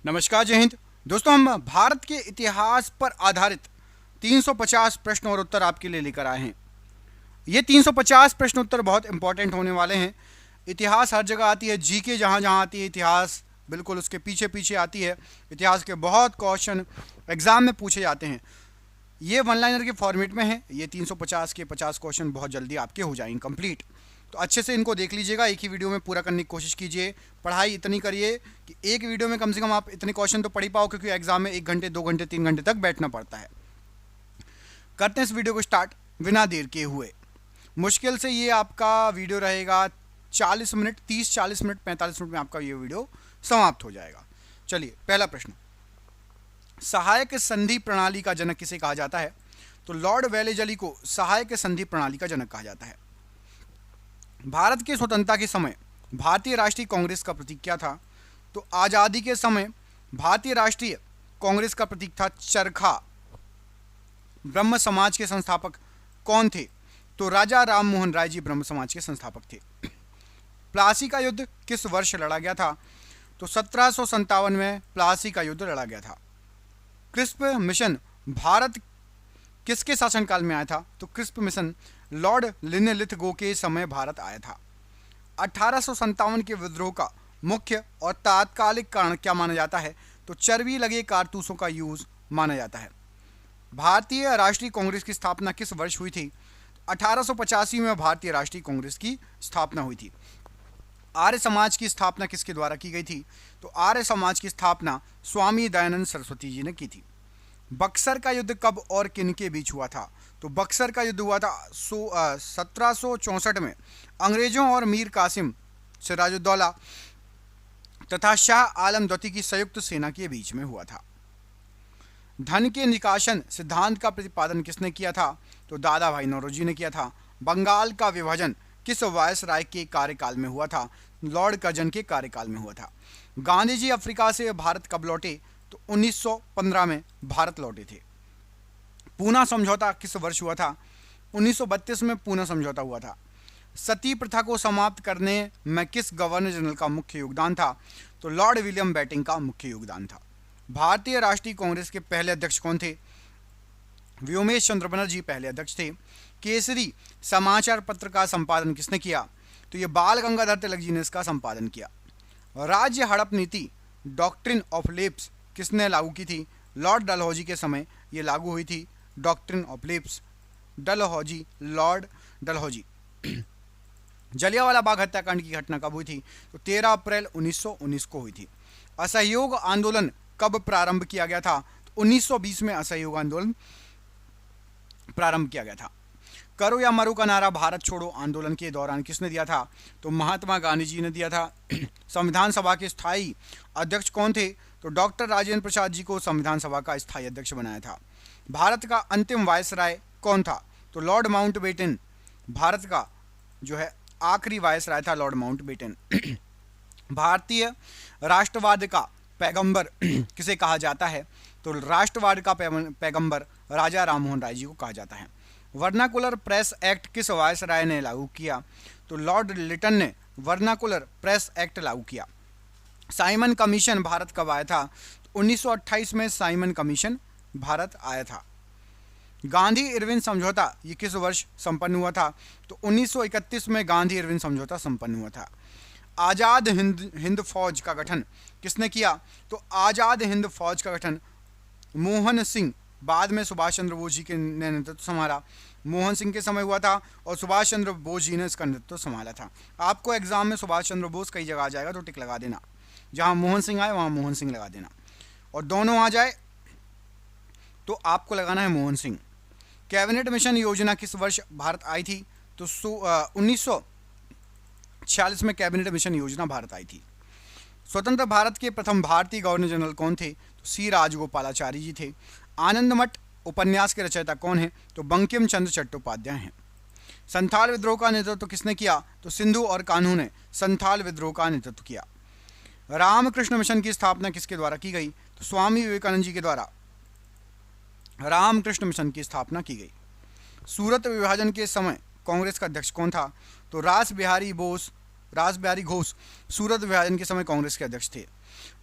नमस्कार, जय हिंद। दोस्तों, हम भारत के इतिहास पर आधारित 350 प्रश्न और उत्तर आपके लिए लेकर आए हैं। ये 350 प्रश्न उत्तर बहुत इंपॉर्टेंट होने वाले हैं। इतिहास हर जगह आती है, जीके जहाँ जहाँ आती है इतिहास बिल्कुल उसके पीछे पीछे आती है। इतिहास के बहुत क्वेश्चन एग्जाम में पूछे जाते हैं। ये वन लाइनर के फॉर्मेट में है। ये 350 के 50 क्वेश्चन बहुत जल्दी आपके हो जाएंगे कंप्लीट। तो अच्छे से इनको देख लीजिएगा, एक ही वीडियो में पूरा करने की कोशिश कीजिए। पढ़ाई इतनी करिए कि एक वीडियो में कम से कम आप इतने क्वेश्चन तो पढ़ ही पाओ, क्योंकि एग्जाम में 1 घंटे 2 घंटे 3 घंटे तक बैठना पड़ता है। करते हैं इस वीडियो को स्टार्ट बिना देर किए हुए। मुश्किल से ये आपका वीडियो रहेगा 40 मिनट, 30-40 मिनट 45 मिनट में आपका ये वीडियो समाप्त हो जाएगा। चलिए, पहला प्रश्न, सहायक संधि प्रणाली का जनक किसे कहा जाता है? तो लॉर्ड वेलेजली को सहायक संधि प्रणाली का जनक कहा जाता है। भारत की स्वतंत्रता के समय भारतीय राष्ट्रीय कांग्रेस का प्रतीक क्या था? तो आज़ादी के समय भारतीय राष्ट्रीय कांग्रेस का प्रतीक था चरखा। ब्रह्म समाज के संस्थापक कौन थे? तो राजा राम मोहन राय जी ब्रह्म समाज के संस्थापक थे। प्लासी का युद्ध किस वर्ष लड़ा गया था? तो 1757 में प्लासी का युद्ध लड़ा गया था। क्रिस्प मिशन भारत किसके शासनकाल में आया था? तो क्रिस्प मिशन लॉर्ड लिनलिथगो के समय भारत आया था। 1857 के विद्रोह का मुख्य और तात्कालिक कारण क्या माना जाता है? तो चर्बी लगे कारतूसों का यूज माना जाता है। भारतीय राष्ट्रीय कांग्रेस की स्थापना किस वर्ष हुई थी? 1885 में भारतीय राष्ट्रीय कांग्रेस की स्थापना हुई थी। आर्य समाज की स्थापना किसके द्वारा की गई थी? तो आर्य समाज की स्थापना स्वामी दयानंद सरस्वती जी ने की थी। बक्सर का युद्ध कब और किन के बीच हुआ था? तो बक्सर का युद्ध हुआ था 1764 में अंग्रेजों और मीर कासिम सिराजुद्दौला तथा शाह आलम द्वितीय की संयुक्त सेना के बीच में हुआ था। धन के निकासन सिद्धांत का प्रतिपादन किसने किया था? तो दादा भाई नौरोजी ने किया था। बंगाल का विभाजन किस वायसराय के कार्यकाल में हुआ था? लॉर्ड कर्जन के कार्यकाल में हुआ था। गांधी जी अफ्रीका से भारत कब लौटे? तो 1915 में भारत लौटे थे। पूना समझौता किस वर्ष हुआ था? 1932 में पूना समझौता हुआ था। सती प्रथा को समाप्त करने में किस गवर्नर जनरल का मुख्य योगदान था? तो लॉर्ड विलियम बेटिंग का मुख्य योगदान था। भारतीय राष्ट्रीय कांग्रेस के पहले अध्यक्ष कौन थे? व्योमेश चंद्र बनर्जी पहले अध्यक्ष थे। केसरी समाचार पत्र का संपादन किसने किया? तो ये बाल गंगाधर तिलक जी ने इसका संपादन किया। राज्य हड़प नीति डॉक्ट्रिन ऑफ लेप्स किसने लागू की थी? लॉर्ड डलहौजी के समय ये लागू हुई थी। Doctrine of lapse, Dalhousie, Lord Dalhousie. Jallianwala Bagh हत्याकांड की घटना कब हुई थी? तो 13 अप्रैल 1919 को हुई थी। असहयोग आंदोलन कब प्रारंभ किया गया था? तो 1920 में असहयोग आंदोलन प्रारंभ किया गया था। करो या मरो का नारा भारत छोड़ो आंदोलन के दौरान किसने दिया था? तो महात्मा गांधी जी ने दिया था। संविधान सभा के स्थायी अध्यक्ष कौन थे? तो डॉक्टर राजेंद्र प्रसाद जी को संविधान सभा का स्थायी अध्यक्ष बनाया था। भारत का अंतिम वायसराय कौन था? तो लॉर्ड माउंटबेटन भारत का जो है आखिरी वायसराय था, लॉर्ड माउंटबेटन। भारतीय राष्ट्रवाद का पैगंबर किसे कहा जाता है? तो राष्ट्रवाद का पैगंबर राजा राम मोहन राय जी को कहा जाता है। वर्नाकुलर प्रेस एक्ट किस वायसराय ने लागू किया? तो लॉर्ड लिटन ने वर्नाकुलर प्रेस एक्ट लागू किया। साइमन कमीशन भारत कब आया था? तो 1928 में साइमन कमीशन भारत आया था। गांधी इरविन समझौता ये किस वर्ष संपन्न हुआ था? तो 1931 में गांधी इरविन समझौता संपन्न हुआ था। आज़ाद हिंद फौज का गठन किसने किया? तो आज़ाद हिंद फौज का गठन मोहन सिंह, बाद में सुभाष चंद्र बोस जी के नेतृत्व संभाला। मोहन सिंह के समय हुआ था और सुभाष चंद्र बोस जी ने इसका नेतृत्व संभाला था। आपको एग्जाम में सुभाष चंद्र बोस कई जगह आ जाएगा तो टिक लगा देना, जहां मोहन सिंह आए वहां मोहन सिंह लगा देना, और दोनों आ जाए तो आपको लगाना है मोहन सिंह। कैबिनेट मिशन योजना किस वर्ष भारत आई थी? तो 1946 में कैबिनेट मिशन योजना भारत आई थी। स्वतंत्र भारत के प्रथम भारतीय गवर्नर जनरल कौन थे? तो सी राजगोपालाचारी जी थे। आनंद मठ उपन्यास के रचयिता कौन है? तो बंकिम चंद्र चट्टोपाध्याय हैं। संथाल विद्रोह का नेतृत्व किसने किया? तो सिंधु और कान्हू ने संथाल विद्रोह का नेतृत्व किया। रामकृष्ण मिशन की स्थापना किसके द्वारा की गई? तो स्वामी विवेकानंद जी के द्वारा रामकृष्ण मिशन की स्थापना की गई। सूरत विभाजन के समय कांग्रेस का अध्यक्ष कौन था? तो रास बिहारी घोष सूरत विभाजन के समय कांग्रेस के अध्यक्ष थे।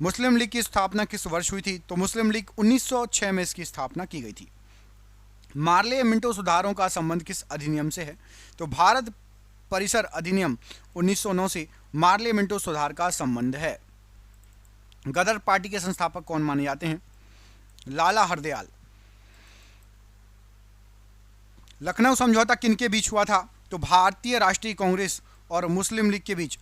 मुस्लिम लीग की स्थापना किस वर्ष हुई थी? तो मुस्लिम लीग 1906 में इसकी स्थापना की गई थी। मार्ले मिंटो सुधारों का संबंध किस अधिनियम से है? तो भारत परिसर अधिनियम 1909 से मार्ले मिंटो सुधार का संबंध है। गदर पार्टी के संस्थापक कौन माने जाते हैं? लाला हरदयाल। लखनऊ समझौता किनके बीच हुआ था? तो भारतीय राष्ट्रीय कांग्रेस और मुस्लिम लीग के बीच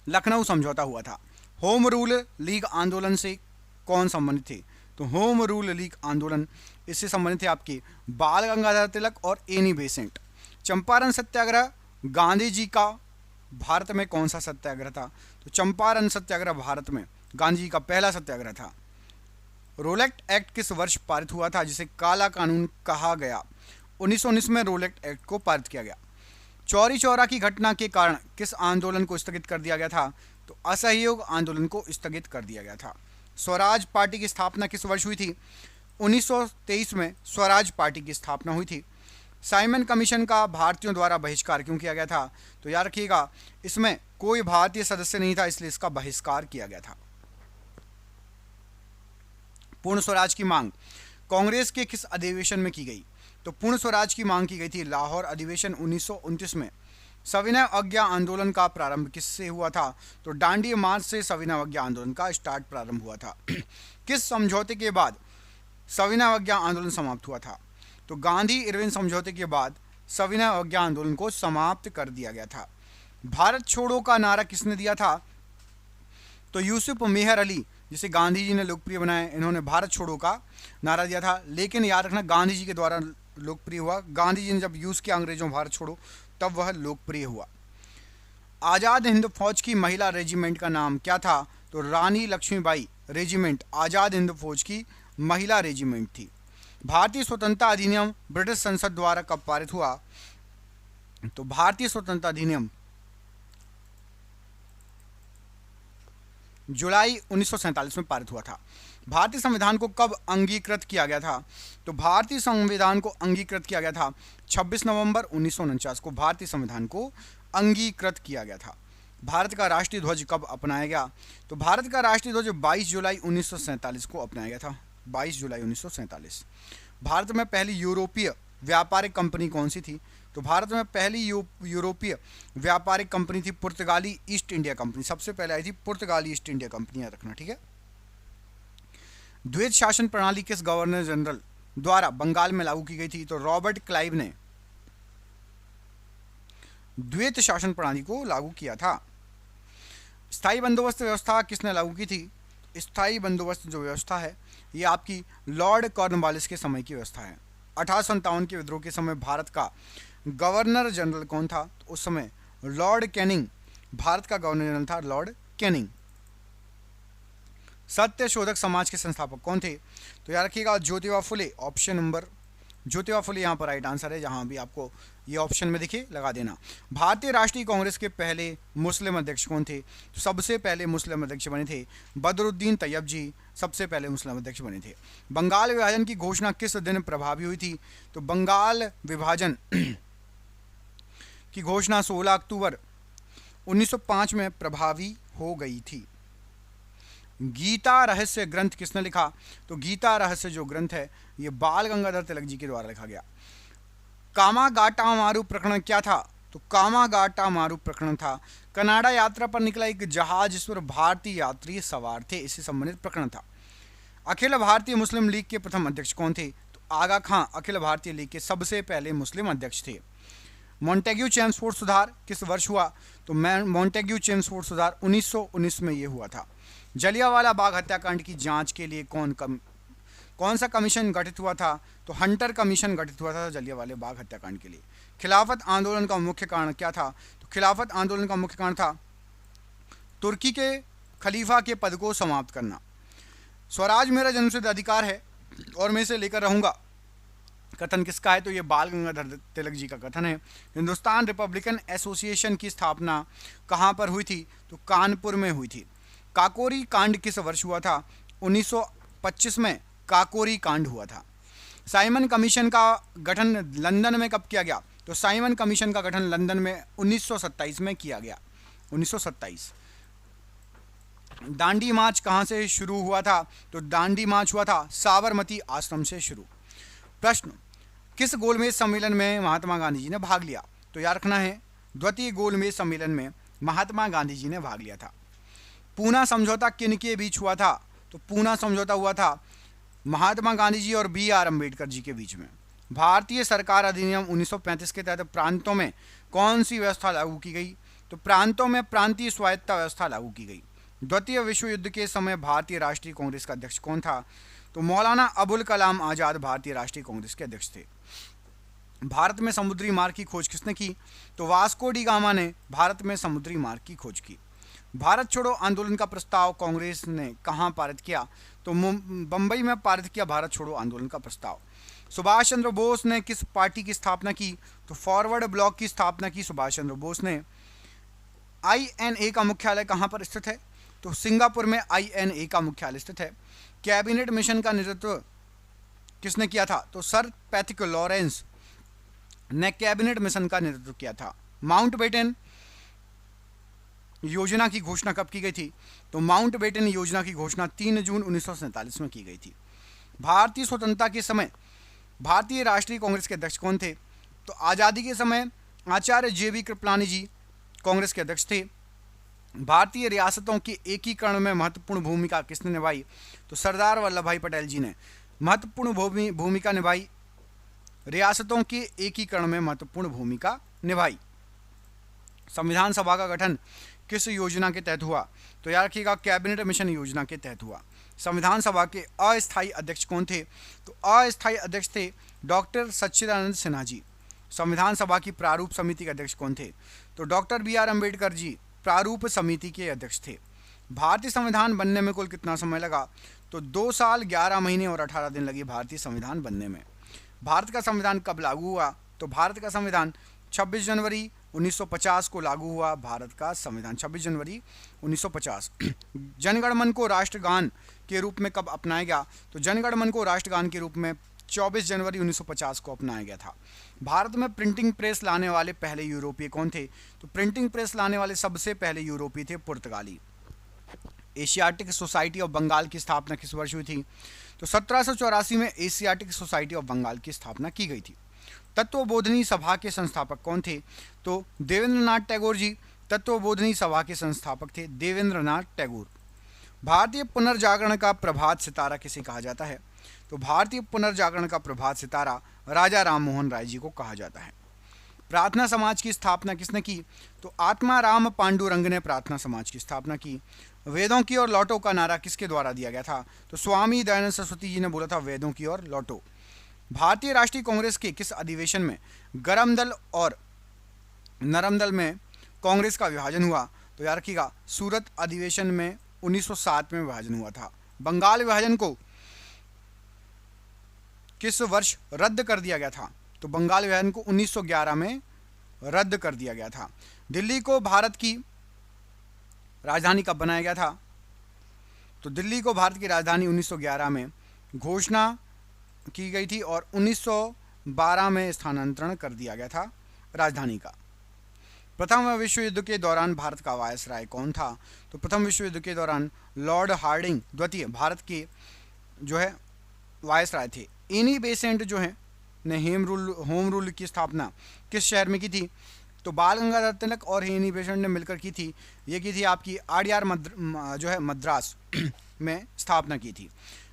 लखनऊ समझौता हुआ था। होम रूल लीग आंदोलन से कौन संबंधित थे? तो होम रूल लीग आंदोलन इससे संबंधित थे आपके बाल गंगाधर तिलक और एनी बेसेंट। चंपारण सत्याग्रह गांधी जी का भारत में कौन सा सत्याग्रह था? तो चंपारण सत्याग्रह भारत में गांधी जी का पहला सत्याग्रह था। रोलेक्ट एक्ट किस वर्ष पारित हुआ था, जिसे काला कानून कहा गया? 1919 में रोलेक्ट एक्ट को पारित किया गया। चौरी चौरा की घटना के कारण किस आंदोलन को स्थगित कर दिया गया था? तो असहयोग आंदोलन को स्थगित कर दिया गया था। स्वराज पार्टी की स्थापना किस वर्ष हुई थी? 1923 में स्वराज पार्टी की स्थापना हुई थी। साइमन कमीशन का भारतीयों द्वारा बहिष्कार क्यों किया गया था? तो याद रखिएगा, इसमें कोई भारतीय सदस्य नहीं था, इसलिए इसका बहिष्कार किया गया था। पूर्ण स्वराज की मांग कांग्रेस के किस अधिवेशन में की गई? तो पूर्ण स्वराज की मांग की गई थी लाहौर अधिवेशन 1929 में। सविनय अवज्ञा आंदोलन का प्रारंभ किससे हुआ था? तो डांडी मार्च से सविनय अवज्ञा आंदोलन का स्टार्ट प्रारंभ हुआ था। किस समझौते के बाद सविनय अवज्ञा आंदोलन समाप्त हुआ था? तो गांधी इरविन समझौते के बाद सविनय अवज्ञा आंदोलन को समाप्त कर दिया गया था। भारत छोड़ो का नारा किसने दिया था? तो यूसुफ मेहर अली, जिसे गांधी जी ने लोकप्रिय बनाया, इन्होंने भारत छोड़ो का नारा दिया था। लेकिन याद रखना, गांधी जी के द्वारा लोकप्रिय हुआ। गांधी जी ने जब यूज किया अंग्रेजों भारत छोड़ो, तब वह लोकप्रिय हुआ। आज़ाद हिंद फौज की महिला रेजिमेंट का नाम क्या था? तो रानी लक्ष्मीबाई रेजिमेंट आज़ाद हिंद फौज की महिला रेजिमेंट थी। भारतीय स्वतंत्रता अधिनियम ब्रिटिश संसद द्वारा कब पारित हुआ? तो भारतीय स्वतंत्रता अधिनियम जुलाई 1947 में पारित हुआ था। भारतीय संविधान को कब अंगीकृत किया गया था? तो भारतीय संविधान को अंगीकृत किया गया था 26 नवंबर 1949 को भारतीय संविधान को अंगीकृत किया गया था। भारत का राष्ट्रीय ध्वज कब अपनाया गया? तो भारत का राष्ट्रीय ध्वज 22 जुलाई 1947 को अपनाया गया था। 22 जुलाई 1947। भारत में पहली यूरोपीय व्यापारिक कंपनी कौन सी थी? तो भारत में पहली यूरोपीय व्यापारिक कंपनी थी पुर्तगाली ईस्ट इंडिया कंपनी। सबसे पहले आई थी पुर्तगाली ईस्ट इंडिया कंपनी, याद रखना, ठीक है। द्वैत शासन प्रणाली किस गवर्नर जनरल द्वारा बंगाल में लागू की गई थी? तो रॉबर्ट क्लाइव ने द्वैत शासन प्रणाली को लागू किया था। स्थायी बंदोबस्त व्यवस्था किसने लागू की थी? स्थायी बंदोबस्त जो व्यवस्था है, ये आपकी लॉर्ड कॉर्नवालिस के समय की व्यवस्था है। 1857 के विद्रोह के समय भारत का गवर्नर जनरल कौन था? तो उस समय लॉर्ड कैनिंग भारत का गवर्नर जनरल था, लॉर्ड कैनिंग। सत्य शोधक समाज के संस्थापक कौन थे? तो याद रखिएगा ज्योतिबा फुले। ऑप्शन नंबर ज्योतिबा फुले यहाँ पर राइट आंसर है। जहाँ भी आपको ये ऑप्शन में दिखे लगा देना। भारतीय राष्ट्रीय कांग्रेस के पहले मुस्लिम अध्यक्ष कौन थे? तो सबसे पहले मुस्लिम अध्यक्ष बने थे बदरुद्दीन तैयब जी, सबसे पहले मुस्लिम अध्यक्ष बने थे। बंगाल विभाजन की घोषणा किस दिन प्रभावी हुई थी? तो बंगाल विभाजन की घोषणा 16 अक्टूबर 1905 में प्रभावी हो गई थी। गीता रहस्य ग्रंथ किसने लिखा? तो गीता रहस्य जो ग्रंथ है, ये बाल गंगाधर तिलक जी के द्वारा लिखा गया। कामागाटामारू प्रकरण क्या था? तो कामागाटामारू प्रकरण था कनाडा यात्रा पर निकला एक जहाज जिस पर भारतीय यात्री सवार थे, इससे संबंधित प्रकरण था। अखिल भारतीय मुस्लिम लीग के प्रथम अध्यक्ष कौन थे? तो आगा खां अखिल भारतीय लीग के सबसे पहले मुस्लिम अध्यक्ष थे। मॉन्टेग्यू चेम्सफोर्ड सुधार किस वर्ष हुआ? तो मॉन्टेग्यू चेम्सफोर्ड सुधार 1919 में ये हुआ था। जलियांवाला बाग हत्याकांड की जांच के लिए कौन सा कमीशन गठित हुआ था? तो हंटर कमीशन गठित हुआ था जलियांवाला बाग हत्याकांड के लिए। खिलाफत आंदोलन का मुख्य कारण क्या था? तो खिलाफत आंदोलन का मुख्य कारण था तुर्की के खलीफा के पद को समाप्त करना। स्वराज मेरा जन्मसिद्ध अधिकार है और मैं इसे लेकर रहूंगा, कथन किसका है? तो ये बाल गंगाधर तिलक जी का कथन है। हिंदुस्तान रिपब्लिकन एसोसिएशन की स्थापना कहाँ पर हुई थी? तो कानपुर में हुई थी। काकोरी कांड किस वर्ष हुआ था? 1925 में काकोरी कांड हुआ था। साइमन कमीशन का गठन लंदन में कब किया गया? तो साइमन कमीशन का गठन लंदन में 1927 में किया गया। 1927। दांडी मार्च कहां से शुरू हुआ था? तो दांडी मार्च हुआ था साबरमती आश्रम से शुरू। प्रश्न, किस गोलमेज सम्मेलन में महात्मा गांधी जी ने भाग लिया? तो याद रखना है, द्वितीय गोलमेज सम्मेलन में महात्मा गांधी जी ने भाग लिया था। पूना समझौता किन के बीच हुआ था? तो पूना समझौता हुआ था महात्मा गांधी जी और B.R. अम्बेडकर जी के बीच में। भारतीय सरकार अधिनियम 1935 के तहत प्रांतों में कौन सी व्यवस्था लागू की गई? तो प्रांतों में प्रांतीय स्वायत्ता व्यवस्था लागू की गई। द्वितीय विश्व युद्ध के समय भारतीय राष्ट्रीय कांग्रेस का अध्यक्ष कौन था? तो मौलाना अबुल कलाम आजाद भारतीय राष्ट्रीय कांग्रेस के अध्यक्ष थे। भारत में समुद्री मार्ग की खोज किसने की? तो वास्को डी गामा ने भारत में समुद्री मार्ग की खोज की। भारत छोड़ो आंदोलन का प्रस्ताव कांग्रेस ने कहां पारित किया? तो बंबई में पारित किया भारत छोड़ो आंदोलन का प्रस्ताव। सुभाष चंद्र बोस ने किस पार्टी की स्थापना की? तो फॉरवर्ड ब्लॉक की स्थापना की सुभाष चंद्र बोस ने। INA का मुख्यालय कहां पर स्थित है? तो सिंगापुर में INA का मुख्यालय स्थित है। कैबिनेट मिशन का नेतृत्व किसने किया था? तो सर पैट्रिक लॉरेंस ने कैबिनेट मिशन का नेतृत्व किया था। माउंटबेटन योजना की घोषणा कब की गई थी? तो माउंटबेटन योजना की घोषणा 3 जून 1947 में की गई थी। भारतीय स्वतंत्रता के समय भारतीय राष्ट्रीय कांग्रेस के अध्यक्ष कौन थे? तो आज़ादी के समय आचार्य JB कृपलानी जी कांग्रेस के अध्यक्ष थे। भारतीय रियासतों के एकीकरण में महत्वपूर्ण भूमिका किसने निभाई? तो सरदार वल्लभ भाई पटेल जी ने महत्वपूर्ण भूमिका निभाई, रियासतों के एकीकरण में महत्वपूर्ण भूमिका निभाई। संविधान सभा का गठन किस योजना के तहत हुआ? तो याद रखिएगा, कैबिनेट मिशन योजना के तहत हुआ। संविधान सभा के अस्थायी अध्यक्ष कौन थे? तो अस्थायी अध्यक्ष थे डॉक्टर सच्चिदानंद सिन्हा जी। संविधान सभा की प्रारूप समिति के अध्यक्ष कौन थे? तो डॉक्टर B.R. अम्बेडकर जी प्रारूप समिति के अध्यक्ष थे। भारतीय संविधान बनने में कुल कितना समय लगा? तो 2 साल 11 महीने और 18 दिन लगे भारतीय संविधान बनने में। भारत का संविधान कब लागू हुआ? तो भारत का संविधान 26 जनवरी 1950 को लागू हुआ। भारत का संविधान 26 जनवरी 1950। जनगण मन को राष्ट्रगान के रूप में कब अपनाया गया? तो जनगण मन को राष्ट्रगान के रूप में 24 जनवरी 1950 को अपनाया गया था। भारत में प्रिंटिंग प्रेस लाने वाले पहले यूरोपीय कौन थे? तो प्रिंटिंग प्रेस लाने वाले सबसे पहले यूरोपीय थे पुर्तगाली। एशियाटिक सोसाइटी ऑफ बंगाल की स्थापना किस वर्ष हुई थी? तो 1784 में एशियाटिक सोसाइटी ऑफ बंगाल की स्थापना की गई थी। तत्वबोधिनी सभा के संस्थापक कौन थे? तो देवेंद्रनाथ टैगोर जी तत्वबोधिनी सभा के संस्थापक थे, देवेंद्रनाथ टैगोर। भारतीय पुनर्जागरण का प्रभात सितारा किसे कहा जाता है? तो भारतीय पुनर्जागरण का प्रभात सितारा राजा राम मोहन राय जी को कहा जाता है। प्रार्थना समाज की स्थापना किसने की? तो आत्माराम पांडुरंग ने प्रार्थना समाज की स्थापना की। वेदों की ओर लौटो का नारा किसके द्वारा दिया गया था? तो स्वामी दयानंद सरस्वती जी ने बोला था, वेदों की ओर लौटो। भारतीय राष्ट्रीय कांग्रेस के किस अधिवेशन में गरम दल और नरम दल में कांग्रेस का विभाजन हुआ? तो याद रखिएगा, सूरत अधिवेशन में 1907 में विभाजन हुआ था। बंगाल विभाजन को किस वर्ष रद्द कर दिया गया था? तो बंगाल विभाजन को 1911 में रद्द कर दिया गया था। दिल्ली को भारत की राजधानी कब बनाया गया था? तो दिल्ली को भारत की राजधानी 1911 में घोषणा की गई थी और 1912 में स्थानांतरण कर दिया गया था राजधानी का। प्रथम विश्व युद्ध के दौरान भारत का वायसराय कौन था? तो प्रथम विश्व युद्ध के दौरान लॉर्ड हार्डिंग द्वितीय भारत के जो है वायसराय थे। एनी बेसेंट जो है ने होम रूल की स्थापना किस शहर में की थी? तो बाल गंगाधर तिलक और एनी बेसेंट ने मिलकर की थी। ये की थी आपकी आडियार जो है मद्रास में स्थापना की थी।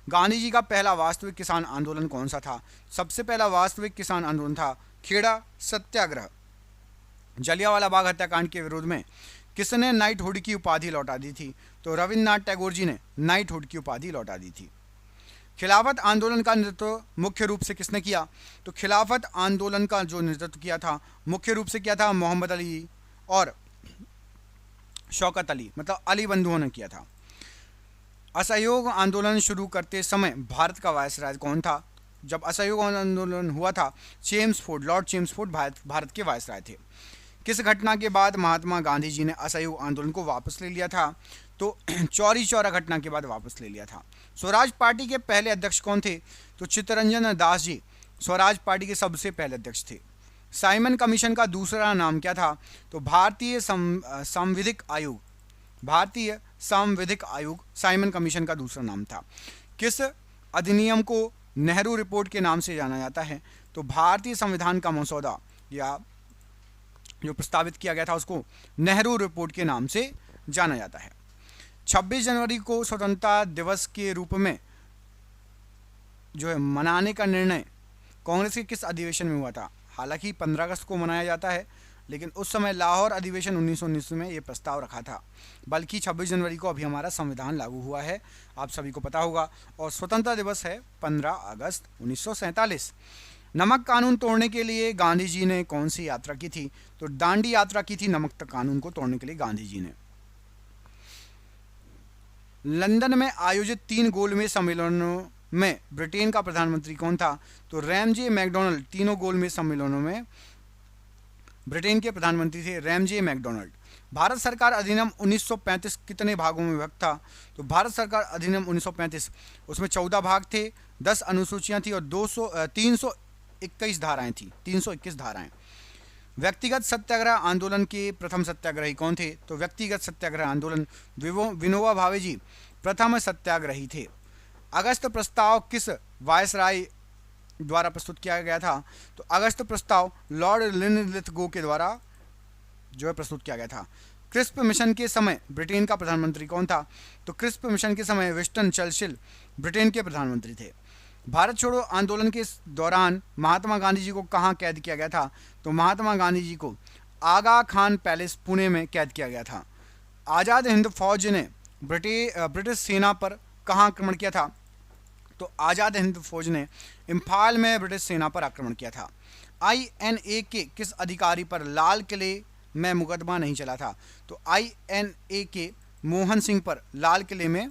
गांधी जी का पहला वास्तविक किसान आंदोलन कौन सा था? सबसे पहला वास्तविक किसान आंदोलन था खेड़ा सत्याग्रह। जलियांवाला बाग हत्याकांड के विरोध में किसने नाइटहुड की उपाधि लौटा दी थी? तो रविन्द्रनाथ टैगोर जी ने नाइटहुड की उपाधि लौटा दी थी। खिलाफत आंदोलन का नेतृत्व मुख्य रूप से किसने किया? तो खिलाफत आंदोलन का जो नेतृत्व किया था मुख्य रूप से किया था मोहम्मद अली और शौकत अली, मतलब अली बंधुओं ने किया था। असहयोग आंदोलन शुरू करते समय भारत का वायसराय कौन था? जब असहयोग आंदोलन हुआ था चेम्सफोर्ड, लॉर्ड चेम्सफोर्ड भारत के वायसराय थे। किस घटना के बाद महात्मा गांधी जी ने असहयोग आंदोलन को वापस ले लिया था? तो चौरी चौरा घटना के बाद वापस ले लिया था। स्वराज पार्टी के पहले अध्यक्ष कौन थे? तो चित्तरंजन दास जी स्वराज पार्टी के सबसे पहले अध्यक्ष थे। साइमन कमीशन का दूसरा नाम क्या था? तो भारतीय संविधिक आयोग भारतीय संविधिक आयोग साइमन कमीशन का दूसरा नाम था। किस अधिनियम को नेहरू रिपोर्ट के नाम से जाना जाता है? तो भारतीय संविधान का मसौदा या जो प्रस्तावित किया गया था उसको नेहरू रिपोर्ट के नाम से जाना जाता है। 26 जनवरी को स्वतंत्रता दिवस के रूप में जो है मनाने का निर्णय कांग्रेस के किस अधिवेशन में हुआ था? हालांकि 15 अगस्त को मनाया जाता है, लेकिन उस समय लाहौर अधिवेशन 1919 में ये प्रस्ताव रखा था, बल्कि 26 जनवरी को अभी हमारा संविधान लागू हुआ है, आप सभी को पता होगा। और स्वतंत्रता दिवस है 15 अगस्त 1947। नमक कानून तोड़ने के लिए गांधी जी ने कौन सी यात्रा की थी? तो दांडी यात्रा की थी नमक कानून को तोड़ने के लिए गांधी जी ने। लंदन में आयोजित 3 गोलमेज सम्मेलनों में ब्रिटेन का प्रधानमंत्री कौन था? तो रैमजे मैकडोनल्ड। तीनों गोलमेज सम्मेलनों में ब्रिटेन के प्रधानमंत्री थे रैमजे मैकडोनल्ड। भारत सरकार अधिनियम 1935 कितने भागों में विभक्त था? तो भारत सरकार अधिनियम 1935 उसमें 14 भाग थे, 10 अनुसूचियां थी और 321 धाराएं थी। 321 धाराएं। व्यक्तिगत सत्याग्रह आंदोलन के प्रथम सत्याग्रही कौन थे? तो व्यक्तिगत सत्याग्रह आंदोलन विनोबा भावे जी प्रथम सत्याग्रही थे। अगस्त प्रस्ताव किस वायसराय द्वारा प्रस्तुत किया गया था? तो अगस्त प्रस्ताव लॉर्ड लिनलिथगो के द्वारा जो है प्रस्तुत किया गया था। क्रिस्प मिशन के समय ब्रिटेन का प्रधानमंत्री कौन था? तो क्रिस्प मिशन के समय विंस्टन चर्चिल ब्रिटेन के प्रधानमंत्री थे। भारत छोड़ो आंदोलन के दौरान महात्मा गांधी जी को कहाँ कैद किया गया था? तो महात्मा गांधी जी को आगा खान पैलेस पुणे में कैद किया गया था। आज़ाद हिंद फौज ने ब्रिटिश सेना पर कहाँ आक्रमण किया था? तो आज़ाद हिंद फौज ने इम्फाल में ब्रिटिश सेना पर आक्रमण किया था। INA के किस अधिकारी पर लाल किले में मुकदमा नहीं चला था? तो INA के मोहन सिंह पर लाल किले में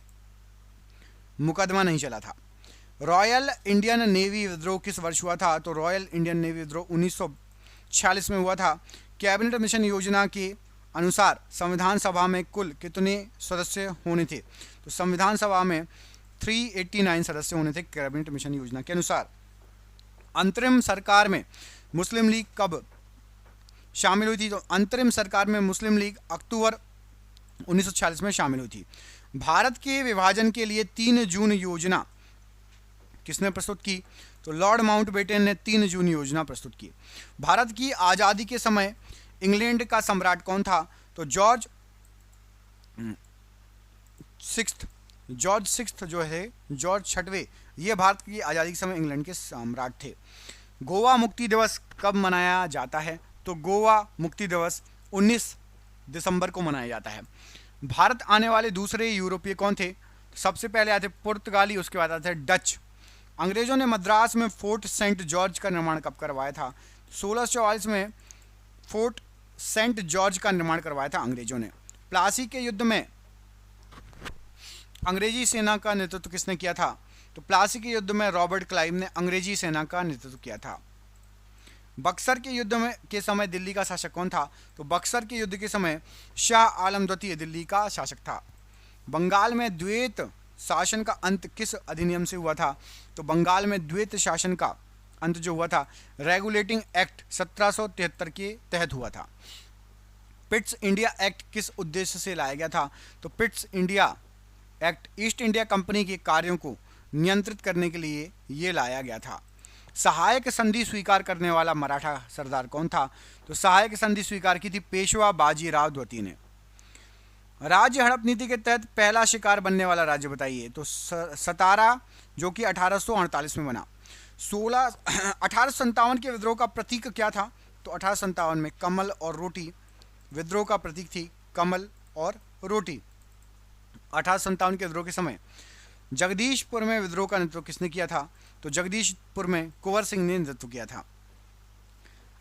मुकदमा नहीं चला था। रॉयल इंडियन नेवी विद्रोह किस वर्ष हुआ था? तो रॉयल इंडियन नेवी विद्रोह 1946 में हुआ था। कैबिनेट मिशन योजना के अनुसार संविधान सभा में कुल कितने सदस्य होने थे? तो संविधान सभा में 389 सदस्य होने थे कैबिनेट मिशन योजना के अनुसार। अंतरिम सरकार में मुस्लिम लीग कब शामिल हुई थी? तो अंतरिम सरकार में मुस्लिम लीग अक्टूबर 1946 में शामिल हुई थी। भारत के विभाजन के लिए 3 जून योजना किसने प्रस्तुत की? तो लॉर्ड माउंटबेटन ने 3 जून योजना प्रस्तुत की। भारत की आज़ादी के समय इंग्लैंड का सम्राट कौन था? तो जॉर्ज सिक्स्थ जो है, जॉर्ज छठवें, ये भारत की आज़ादी के समय इंग्लैंड के सम्राट थे। गोवा मुक्ति दिवस कब मनाया जाता है? तो गोवा मुक्ति दिवस 19 दिसंबर को मनाया जाता है। भारत आने वाले दूसरे यूरोपीय कौन थे? सबसे पहले आते पुर्तगाली, उसके बाद आते डच। अंग्रेजों ने मद्रास में फोर्ट सेंट जॉर्ज का निर्माण कब करवाया था? 1644 में फोर्ट सेंट जॉर्ज का निर्माण करवाया था अंग्रेजों ने। प्लासी के युद्ध में अंग्रेजी सेना का नेतृत्व किसने किया था? तो प्लासी के युद्ध में रॉबर्ट क्लाइव ने अंग्रेजी सेना का नेतृत्व किया था। बक्सर के युद्ध में के समय दिल्ली का शासक कौन था? तो बक्सर के युद्ध के समय शाह आलम द्वितीय दिल्ली का शासक था। बंगाल में द्वैत शासन का अंत किस अधिनियम से हुआ था? तो बंगाल में द्वैत शासन का अंत जो हुआ था रेगुलेटिंग एक्ट 1773 के तहत हुआ था। पिट्स इंडिया एक्ट किस उद्देश्य से लाया गया था? तो Pitt's India act east India company के कार्यों को नियंत्रित करने के लिए ये लाया गया था। सहायक संधि स्वीकार करने वाला मराठा सरदार कौन था? तो सहायक संधि स्वीकार की थी पेशवा बाजीराव द्वितीय ने। राज्य हड़प नीति के तहत पहला शिकार बनने वाला राज्य बताइए? तो सतारा, जो कि 1848 में बना। 1857 के विद्रोह का प्रतीक क्या था? तो 1857 में कमल और रोटी विद्रोह का प्रतीक थी, कमल और रोटी। 1857 के विद्रोह के समय जगदीशपुर में विद्रोह का नेतृत्व किसने किया था? तो जगदीशपुर में कुंवर सिंह ने नेतृत्व किया था।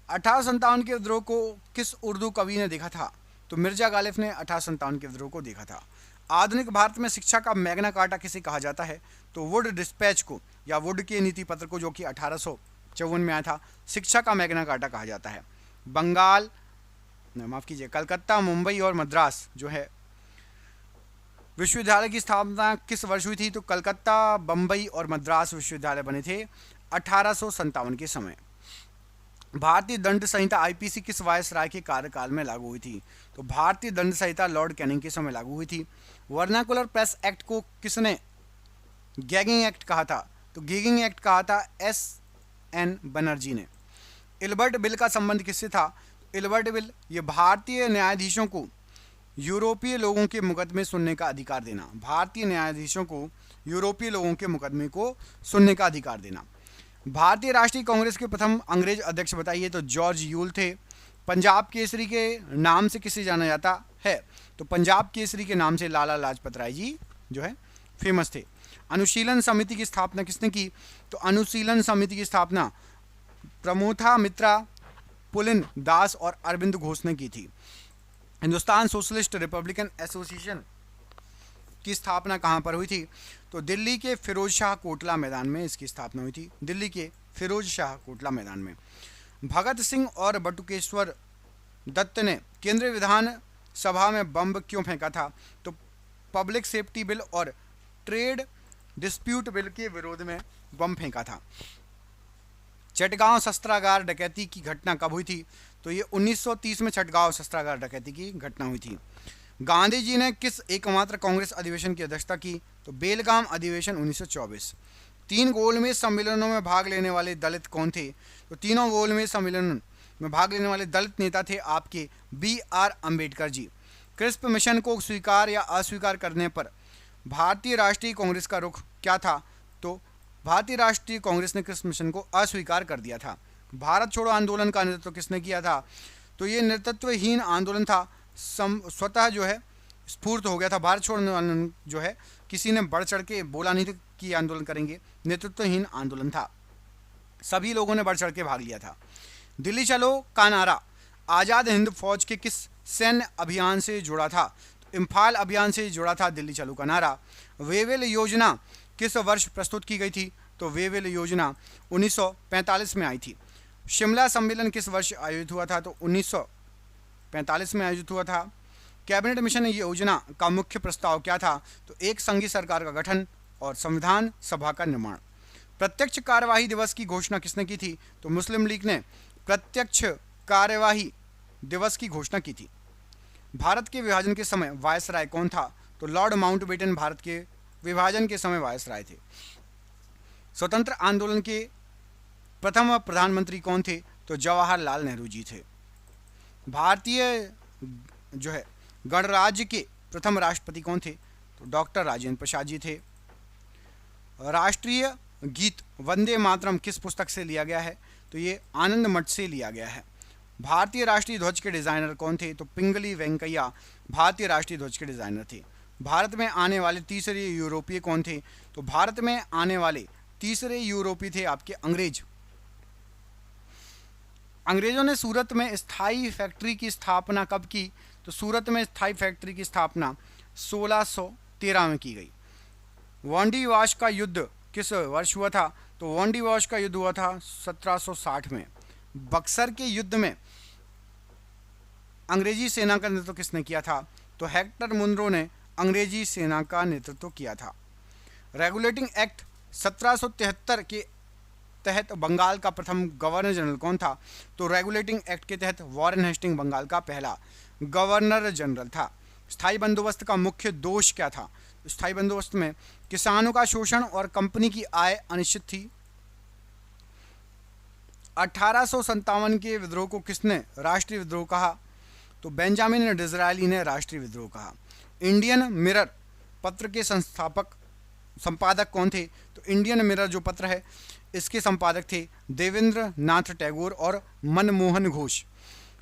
1857 के विद्रोह को किस उर्दू कवि ने देखा था? तो मिर्जा गालिब ने 1857 के विद्रोह को देखा था। आधुनिक भारत में शिक्षा का मैग्ना कार्टा किसे कहा जाता है? तो वुड डिस्पैच को या वुड के नीति पत्र को, जो कि 1854 में आया था, शिक्षा का मैग्ना कार्टा कहा जाता है। बंगाल, माफ कीजिए, कलकत्ता, मुंबई और मद्रास जो है विश्वविद्यालय की स्थापना किस वर्ष हुई थी? तो कलकत्ता, बम्बई और मद्रास विश्वविद्यालय बने थे 1857 के समय। भारतीय दंड संहिता आईपीसी किस वायसराय के कार्यकाल में लागू हुई थी? तो भारतीय दंड संहिता लॉर्ड कैनिंग के समय लागू हुई थी। वर्नाकुलर प्रेस एक्ट को किसने गैगिंग एक्ट कहा था? तो गैगिंग एक्ट कहा था एस.एन. बनर्जी ने। इल्बर्ट बिल का संबंध किससे था? इल्बर्ट बिल ये भारतीय न्यायाधीशों को यूरोपीय लोगों के मुकदमे सुनने का अधिकार देना। भारतीय न्यायाधीशों को यूरोपीय लोगों के मुकदमे को सुनने का अधिकार देना। भारतीय राष्ट्रीय कांग्रेस के प्रथम अंग्रेज अध्यक्ष बताइए? तो जॉर्ज यूल थे। पंजाब केसरी के नाम से किसे जाना जाता है? तो पंजाब केसरी के नाम से लाला लाजपत राय जी जो है फेमस थे। अनुशीलन समिति की स्थापना किसने की? तो अनुशीलन समिति की स्थापना प्रमोथा मित्रा, पुलिन दास और अरविंद घोष ने की थी। हिंदुस्तान सोशलिस्ट रिपब्लिकन एसोसिएशन की स्थापना कहाँ पर हुई थी? तो दिल्ली के फिरोज शाह कोटला मैदान में इसकी स्थापना हुई थी। दिल्ली के फिरोज शाह कोटला मैदान में। भगत सिंह और बटुकेश्वर दत्त ने केंद्रीय विधान सभा में बम क्यों फेंका था? तो पब्लिक सेफ्टी बिल और ट्रेड डिस्प्यूट बिल के विरोध में बम फेंका था। चटगांव शस्त्रागार डकैती की घटना कब हुई थी? तो ये 1930 में चटगांव शस्त्रागार डकैती की घटना हुई थी। गांधी जी ने किस एकमात्र कांग्रेस अधिवेशन की अध्यक्षता की? तो बेलगाम अधिवेशन 1924। 3 गोलमेज सम्मेलनों में भाग लेने वाले दलित कौन थे? तो तीनों गोलमेज सम्मेलन में भाग लेने वाले दलित नेता थे आपके B.R. Ambedkar ji. Crisp mission को स्वीकार या अस्वीकार करने पर भारतीय राष्ट्रीय कांग्रेस का रुख क्या था? तो भारतीय राष्ट्रीय कांग्रेस ने क्रिस्प मिशन को अस्वीकार कर दिया था। भारत छोड़ो आंदोलन का नेतृत्व किसने किया था? तो ये नेतृत्वहीन आंदोलन था। स्वतः जो है स्फूर्त हो गया था। भारत छोड़ो आंदोलन जो है किसी ने बढ़ चढ़ के बोला नहीं था कि आंदोलन करेंगे, नेतृत्वहीन आंदोलन था। सभी लोगों ने बढ़ चढ़ के भाग लिया था। दिल्ली चलो का नारा आज़ाद हिंद फौज के किस सैन्य अभियान से जुड़ा था? तो इम्फाल अभियान से जुड़ा था दिल्ली चलो का नारा। वेवेल योजना किस वर्ष प्रस्तुत की गई थी? तो वेवेल योजना 1945 में आई थी। शिमला सम्मेलन किस वर्ष आयोजित हुआ था? तो 1945 में आयोजित हुआ था। कैबिनेट मिशन योजना का मुख्य प्रस्ताव क्या था? तो एक संघीय सरकार का गठन और संविधान सभा का निर्माण। प्रत्यक्ष कार्यवाही दिवस की घोषणा किसने की थी? तो मुस्लिम लीग ने प्रत्यक्ष कार्यवाही दिवस की घोषणा की थी। भारत के विभाजन के समय वायसराय कौन था? तो लॉर्ड माउंटबेटन भारत के विभाजन के समय वायसराय थे। स्वतंत्र आंदोलन के प्रथम प्रधानमंत्री कौन थे? तो जवाहरलाल नेहरू जी थे। भारतीय जो है गणराज्य के प्रथम राष्ट्रपति कौन थे? तो डॉक्टर राजेंद्र प्रसाद जी थे। राष्ट्रीय गीत वंदे मातरम किस पुस्तक से लिया गया है? तो ये आनंद मठ से लिया गया है। भारतीय राष्ट्रीय ध्वज के डिज़ाइनर कौन थे? तो पिंगली वेंकैया भारतीय राष्ट्रीय ध्वज के डिज़ाइनर थे। भारत में आने वाले तीसरे यूरोपीय कौन थे? तो भारत में आने वाले तीसरे यूरोपीय थे आपके अंग्रेज। अंग्रेजों ने सूरत में स्थायी फैक्ट्री की स्थापना कब की? तो सूरत में स्थायी फैक्ट्री की स्थापना 1613 में की गई। वांडी वाश का युद्ध किस वर्ष हुआ था? तो वांडी वाश का युद्ध हुआ था 1760 में। बक्सर के युद्ध में अंग्रेजी सेना का नेतृत्व किसने किया था? तो हेक्टर मुनरो ने अंग्रेजी सेना का नेतृत्व किया था। रेगुलेटिंग एक्ट 1773 के तहत बंगाल का प्रथम गवर्नर जनरल कौन था? तो रेगुलेटिंग एक्ट के तहत वॉरेन हेस्टिंग बंगाल का पहला गवर्नर जनरल था। स्थायी बंदोबस्त का मुख्य दोष क्या था? स्थायी बंदोबस्त में किसानों का शोषण और कंपनी की आय अनिश्चित थी। 1857 के विद्रोह को किसने राष्ट्रीय विद्रोह कहा? तो बेंजामिन डिज़रायली ने राष्ट्रीय विद्रोह कहा। इंडियन मिरर पत्र के संपादक कौन थे? तो इंडियन मिरर जो पत्र है इसके संपादक थे देवेंद्र नाथ टैगोर और मनमोहन घोष।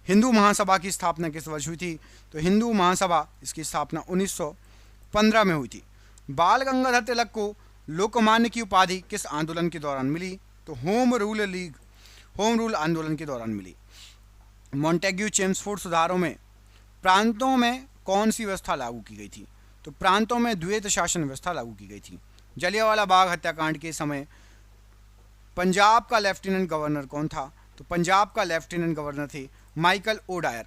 हिंदू महासभा की स्थापना किस वर्ष हुई थी? तो हिंदू महासभा इसकी स्थापना 1915 में हुई थी। बाल गंगाधर तिलक को लोकमान्य की उपाधि किस आंदोलन के दौरान मिली? तो होम रूल आंदोलन के दौरान मिली। मॉन्टेग्यू चेम्सफोर्ड सुधारों में प्रांतों में कौन सी व्यवस्था लागू की गई थी? तो प्रांतों में द्वैत शासन व्यवस्था लागू की गई थी। जलियांवाला बाग हत्याकांड के समय पंजाब का लेफ्टिनेंट गवर्नर कौन था? तो पंजाब का लेफ्टिनेंट गवर्नर थे माइकल ओडायर।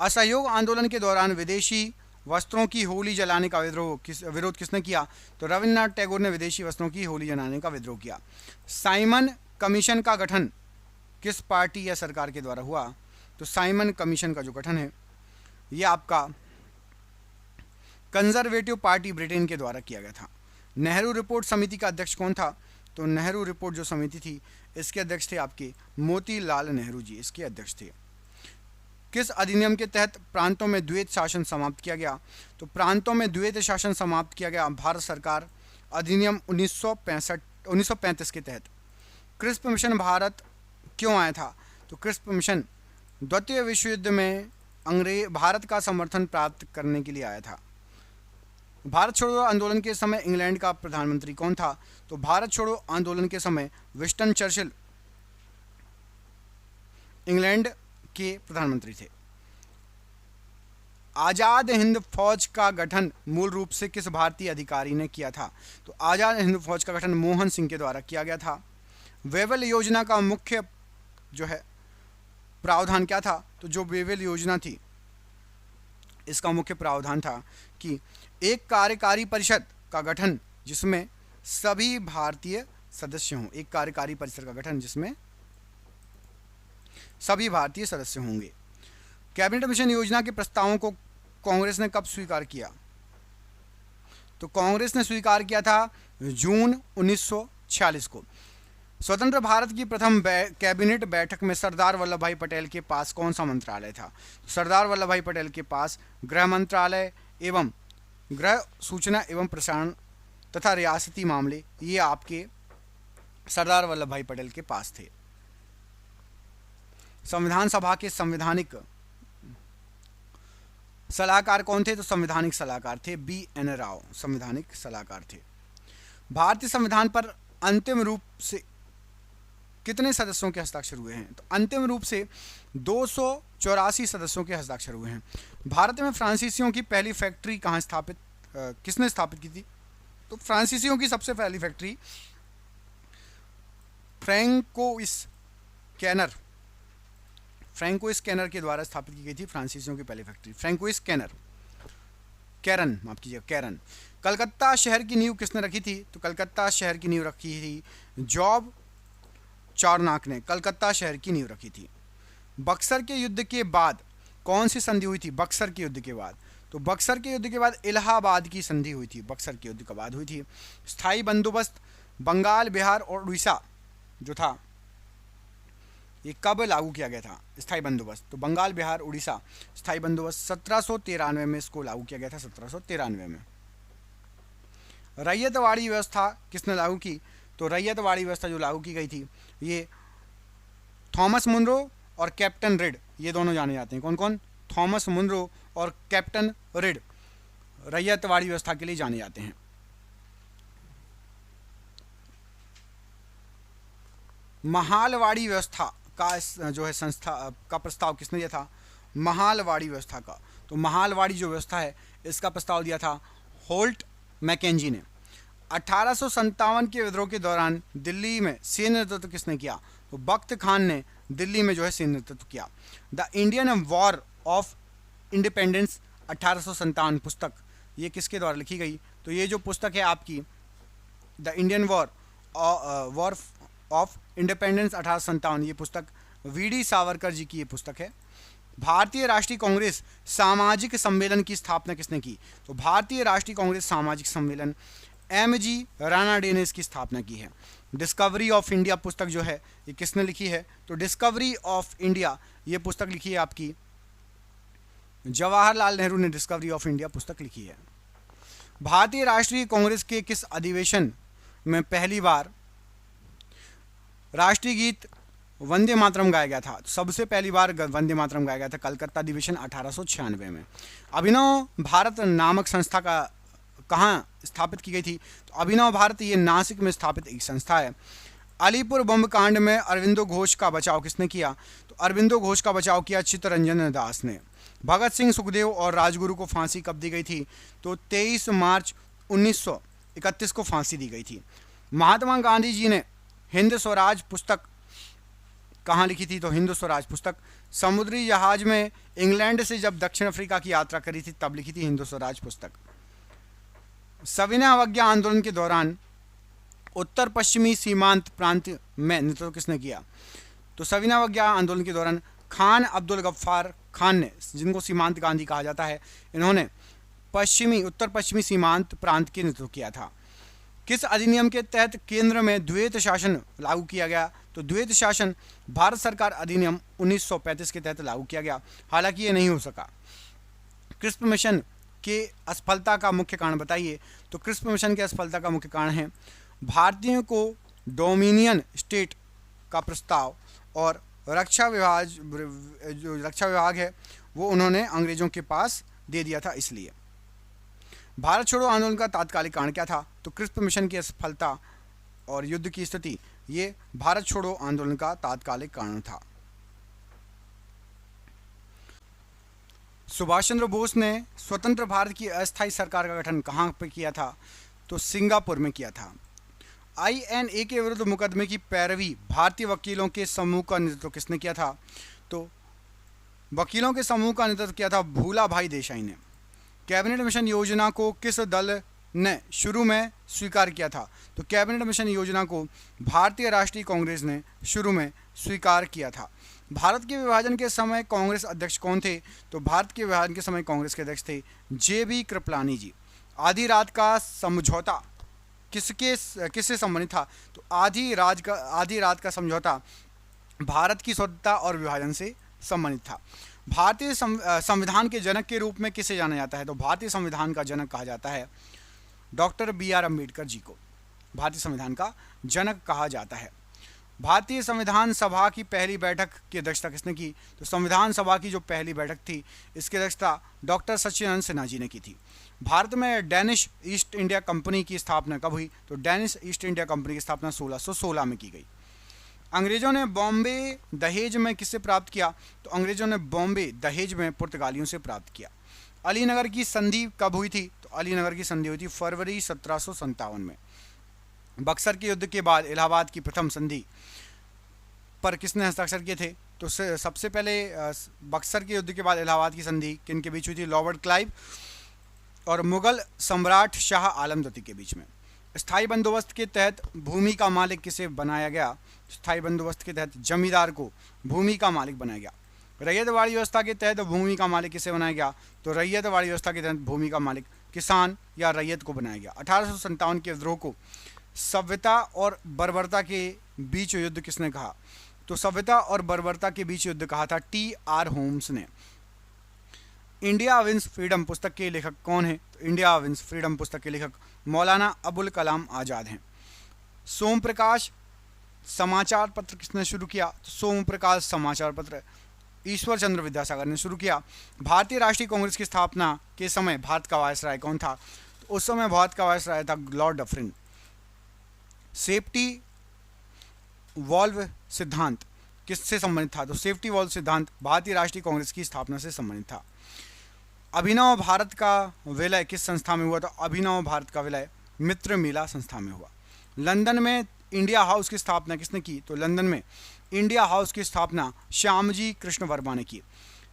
असहयोग आंदोलन के दौरान विदेशी वस्त्रों की होली जलाने का विरोध किसने किया? तो रविन्द्रनाथ टैगोर ने विदेशी वस्त्रों की होली जलाने का विद्रोह किया। साइमन कमीशन का गठन किस पार्टी या सरकार के द्वारा हुआ? तो साइमन कमीशन का जो गठन है ये आपका कंजर्वेटिव पार्टी ब्रिटेन के द्वारा किया गया था। नेहरू रिपोर्ट समिति का अध्यक्ष कौन था? तो नेहरू रिपोर्ट जो समिति थी इसके अध्यक्ष थे आपके मोतीलाल नेहरू जी, इसके अध्यक्ष थे। किस अधिनियम के तहत प्रांतों में द्वैत शासन समाप्त किया गया? तो प्रांतों में द्वैत शासन समाप्त किया गया भारत सरकार अधिनियम 1935 के तहत। क्रिस्प मिशन भारत क्यों आया था? तो क्रिस्प मिशन द्वितीय विश्व युद्ध में भारत का समर्थन प्राप्त करने के लिए आया था। भारत छोड़ो आंदोलन के समय इंग्लैंड का प्रधानमंत्री कौन था? तो भारत छोड़ो आंदोलन के समय विंस्टन चर्चिल इंग्लैंड के प्रधानमंत्री थे। आजाद हिंद फौज का गठन मूल रूप से किस भारतीय अधिकारी ने किया था? तो आजाद हिंद फौज का गठन मोहन सिंह के द्वारा किया गया था। वेवल योजना का मुख्य जो है प्रावधान क्या था? तो जो वेवल योजना थी इसका मुख्य प्रावधान था कि एक कार्यकारी परिषद का गठन जिसमें सभी भारतीय सदस्य हों। एक कार्यकारी परिषद का गठन जिसमें सभी भारतीय सदस्य होंगे। कैबिनेट मिशन योजना के प्रस्तावों को कांग्रेस ने कब स्वीकार किया? तो कांग्रेस ने स्वीकार किया था जून 1946 को। स्वतंत्र भारत की प्रथम कैबिनेट बैठक में सरदार वल्लभ भाई पटेल के पास कौन सा मंत्रालय था? सरदार वल्लभ भाई पटेल के पास गृह मंत्रालय एवं गृह सूचना एवं प्रसारण तथा रियासती मामले ये आपके सरदार वल्लभ भाई पटेल के पास थे। संविधान सभा के संवैधानिक सलाहकार कौन थे? तो संवैधानिक सलाहकार थे B.N. राव, संवैधानिक सलाहकार थे। भारतीय संविधान पर अंतिम रूप से कितने सदस्यों के हस्ताक्षर हुए हैं? तो अंतिम रूप से 284 सदस्यों के हस्ताक्षर हुए हैं। भारत में फ्रांसीसियों की पहली फैक्ट्री कहाँ किसने स्थापित की थी? तो फ्रांसीसियों की सबसे पहली फैक्ट्री फ्रैंकोइस कैनर के द्वारा स्थापित की गई थी। फ्रांसीसियों की पहली फैक्ट्री फ्रैंकोइस कैरन। कलकत्ता शहर की नींव किसने रखी थी? तो कलकत्ता शहर की नींव रखी थी जॉब चार्नक ने कलकत्ता शहर की नींव रखी थी। बक्सर के युद्ध के बाद कौन सी संधि हुई थी? बक्सर के युद्ध के बाद, तो बक्सर के युद्ध के बाद इलाहाबाद की संधि हुई थी। बक्सर के युद्ध के बाद हुई थी। स्थायी बंदोबस्त बंगाल, बिहार और उड़ीसा जो था ये कब लागू किया गया था? स्थायी बंदोबस्त, तो बंगाल, बिहार, उड़ीसा स्थायी बंदोबस्त 1793 में इसको लागू किया गया था। 1793 में। रैयतवाड़ी व्यवस्था किसने लागू की? तो रैयतवाड़ी व्यवस्था जो लागू की गई थी ये थॉमस मुनरो और कैप्टन रिड, ये दोनों जाने जाते हैं। कौन कौन? थॉमस मुनरो और कैप्टन रिड रैयतवाड़ी व्यवस्था के लिए जाने जाते हैं। महालवाड़ी व्यवस्था का जो है संस्था का प्रस्ताव किसने दिया था? महालवाड़ी व्यवस्था का, तो महालवाड़ी जो व्यवस्था है इसका प्रस्ताव दिया था होल्ट मैकेंजी ने। 1857 के विद्रोह के दौरान दिल्ली में सैन्य नेतृत्व किसने किया? तो बख्त खान ने दिल्ली में जो है सैन्य नेतृत्व किया। The Indian war of independence 1857 पुस्तक ये किसके द्वारा लिखी गई? तो ये जो पुस्तक है आपकी the Indian war of independence 1857, ये पुस्तक वी.डी. सावरकर जी की ये पुस्तक है। भारतीय राष्ट्रीय कांग्रेस सामाजिक सम्मेलन की स्थापना किसने की? तो भारतीय राष्ट्रीय कांग्रेस सामाजिक सम्मेलन M.G. रानाडे ने इसकी स्थापना की है। डिस्कवरी ऑफ इंडिया पुस्तक जो है ये किसने लिखी है? तो डिस्कवरी ऑफ इंडिया ये पुस्तक लिखी है आपकी जवाहरलाल नेहरू ने डिस्कवरी ऑफ इंडिया पुस्तक लिखी है। भारतीय राष्ट्रीय कांग्रेस के किस अधिवेशन में पहली बार राष्ट्रीय गीत वंदे मातरम गाया गया था? तो सबसे पहली बार वंदे मातरम गाया गया था कलकत्ता अधिवेशन 1896 में। अभिनव भारत नामक संस्था का कहाँ स्थापित की गई थी? तो अभिनव भारत ये नासिक में स्थापित एक संस्था है। अलीपुर बम कांड में अरविंदो घोष का बचाव किसने किया? तो अरविंदो घोष का बचाव किया चित्तरंजन दास ने। भगत सिंह, सुखदेव और राजगुरु को फांसी कब दी गई थी? तो 23 मार्च 1931 को फांसी दी गई थी। महात्मा गांधी जी ने हिंद स्वराज पुस्तक कहाँ लिखी थी? तो हिंद स्वराज पुस्तक समुद्री जहाज में इंग्लैंड से जब दक्षिण अफ्रीका की यात्रा करी थी तब लिखी थी हिंद स्वराज पुस्तक। सविनय अवज्ञा आंदोलन के दौरान उत्तर पश्चिमी सीमांत प्रांत में नेतृत्व किसने किया? तो सविनय अवज्ञा आंदोलन के दौरान खान अब्दुल गफ्फार खान ने, जिनको सीमांत गांधी कहा जाता है, इन्होंने उत्तर पश्चिमी सीमांत प्रांत के नेतृत्व किया था। किस अधिनियम के तहत केंद्र में द्वैत शासन लागू किया गया? तो द्वैत शासन भारत सरकार अधिनियम 1935 के तहत लागू किया गया, हालांकि ये नहीं हो सका। क्रिस्प मिशन के असफलता का मुख्य कारण बताइए। तो क्रिस्प मिशन के असफलता का मुख्य कारण है भारतीयों को डोमिनियन स्टेट का प्रस्ताव और रक्षा विभाग है वो उन्होंने अंग्रेजों के पास दे दिया था, इसलिए। भारत छोड़ो आंदोलन का तात्कालिक कारण क्या था? तो क्रिस्प मिशन की असफलता और युद्ध की स्थिति, ये भारत छोड़ो आंदोलन का तात्कालिक कारण था। सुभाष चंद्र बोस ने स्वतंत्र भारत की अस्थायी सरकार का गठन कहाँ पर किया था? तो सिंगापुर में किया था। INA के विरुद्ध मुकदमे की पैरवी भारतीय वकीलों के समूह का नेतृत्व किसने किया था? तो वकीलों के समूह का नेतृत्व किया था भूला भाई देसाई ने। कैबिनेट मिशन योजना को किस दल ने शुरू में स्वीकार किया था? तो कैबिनेट मिशन योजना को भारतीय राष्ट्रीय कांग्रेस ने शुरू में स्वीकार किया था। भारत के विभाजन के समय कांग्रेस अध्यक्ष कौन थे? तो भारत के विभाजन के समय कांग्रेस के अध्यक्ष थे JB कृपलानी जी। आधी रात का समझौता किससे संबंधित था? तो आधी रात का समझौता भारत की स्वतंत्रता और विभाजन से संबंधित था। भारतीय संविधान के जनक के रूप में किसे जाना जाता है? तो भारतीय संविधान का जनक कहा जाता है डॉक्टर BR अम्बेडकर जी को भारतीय संविधान का जनक कहा जाता है। भारतीय संविधान सभा की पहली बैठक की अध्यक्षता किसने की? तो संविधान सभा की जो पहली बैठक थी इसकी अध्यक्षता डॉक्टर सच्चिदानंद सिन्हा जी ने की थी। भारत में डेनिश ईस्ट इंडिया कंपनी की स्थापना कब हुई? तो डेनिश ईस्ट इंडिया कंपनी की स्थापना 1616 में की गई। अंग्रेजों ने बॉम्बे दहेज में किससे प्राप्त किया? तो अंग्रेजों ने बॉम्बे दहेज में पुर्तगालियों से प्राप्त किया। अलीनगर की संधि कब हुई थी? तो अलीनगर की संधि हुई थी फरवरी 1757 में। बक्सर के युद्ध के बाद इलाहाबाद की प्रथम संधि पर किसने हस्ताक्षर किए थे? तो सबसे पहले बक्सर के युद्ध के बाद इलाहाबाद की संधि किन के बीच हुई थी? रॉबर्ट क्लाइव और मुगल सम्राट शाह आलम द्वितीय के बीच में। स्थायी बंदोबस्त के तहत भूमि का मालिक किसे बनाया गया? स्थायी बंदोबस्त के तहत जमींदार को भूमि का मालिक बनाया गया। रैयतवाड़ी व्यवस्था के तहत भूमि का मालिक किसे बनाया गया? तो रैयतवाड़ी व्यवस्था के तहत भूमि का मालिक किसान या रैयत को बनाया गया। 1857 के विद्रोह को सभ्यता और बर्बरता के बीच युद्ध किसने कहा? तो सभ्यता और बर्बरता के बीच युद्ध कहा था TR होम्स ने। इंडिया विंस फ्रीडम पुस्तक के लेखक कौन है? तो इंडिया विंस फ्रीडम पुस्तक के लेखक मौलाना अबुल कलाम आज़ाद हैं। सोम प्रकाश समाचार पत्र किसने शुरू किया? तो सोम प्रकाश समाचार पत्र ईश्वर चंद्र विद्यासागर ने शुरू किया। भारतीय राष्ट्रीय कांग्रेस की स्थापना के समय भारत का वायसराय कौन था? तो उस समय भारत का वायसराय था लॉर्ड डफरिन। सेफ्टी वॉल्व सिद्धांत किससे संबंधित था? तो सेफ्टी वॉल्व सिद्धांत भारतीय राष्ट्रीय कांग्रेस की स्थापना से संबंधित था। अभिनव भारत का विलय किस संस्था में हुआ? तो अभिनव भारत का विलय मित्र मेला संस्था में हुआ। लंदन में इंडिया हाउस की स्थापना किसने की? तो लंदन में इंडिया हाउस की स्थापना श्यामजी कृष्ण वर्मा ने की।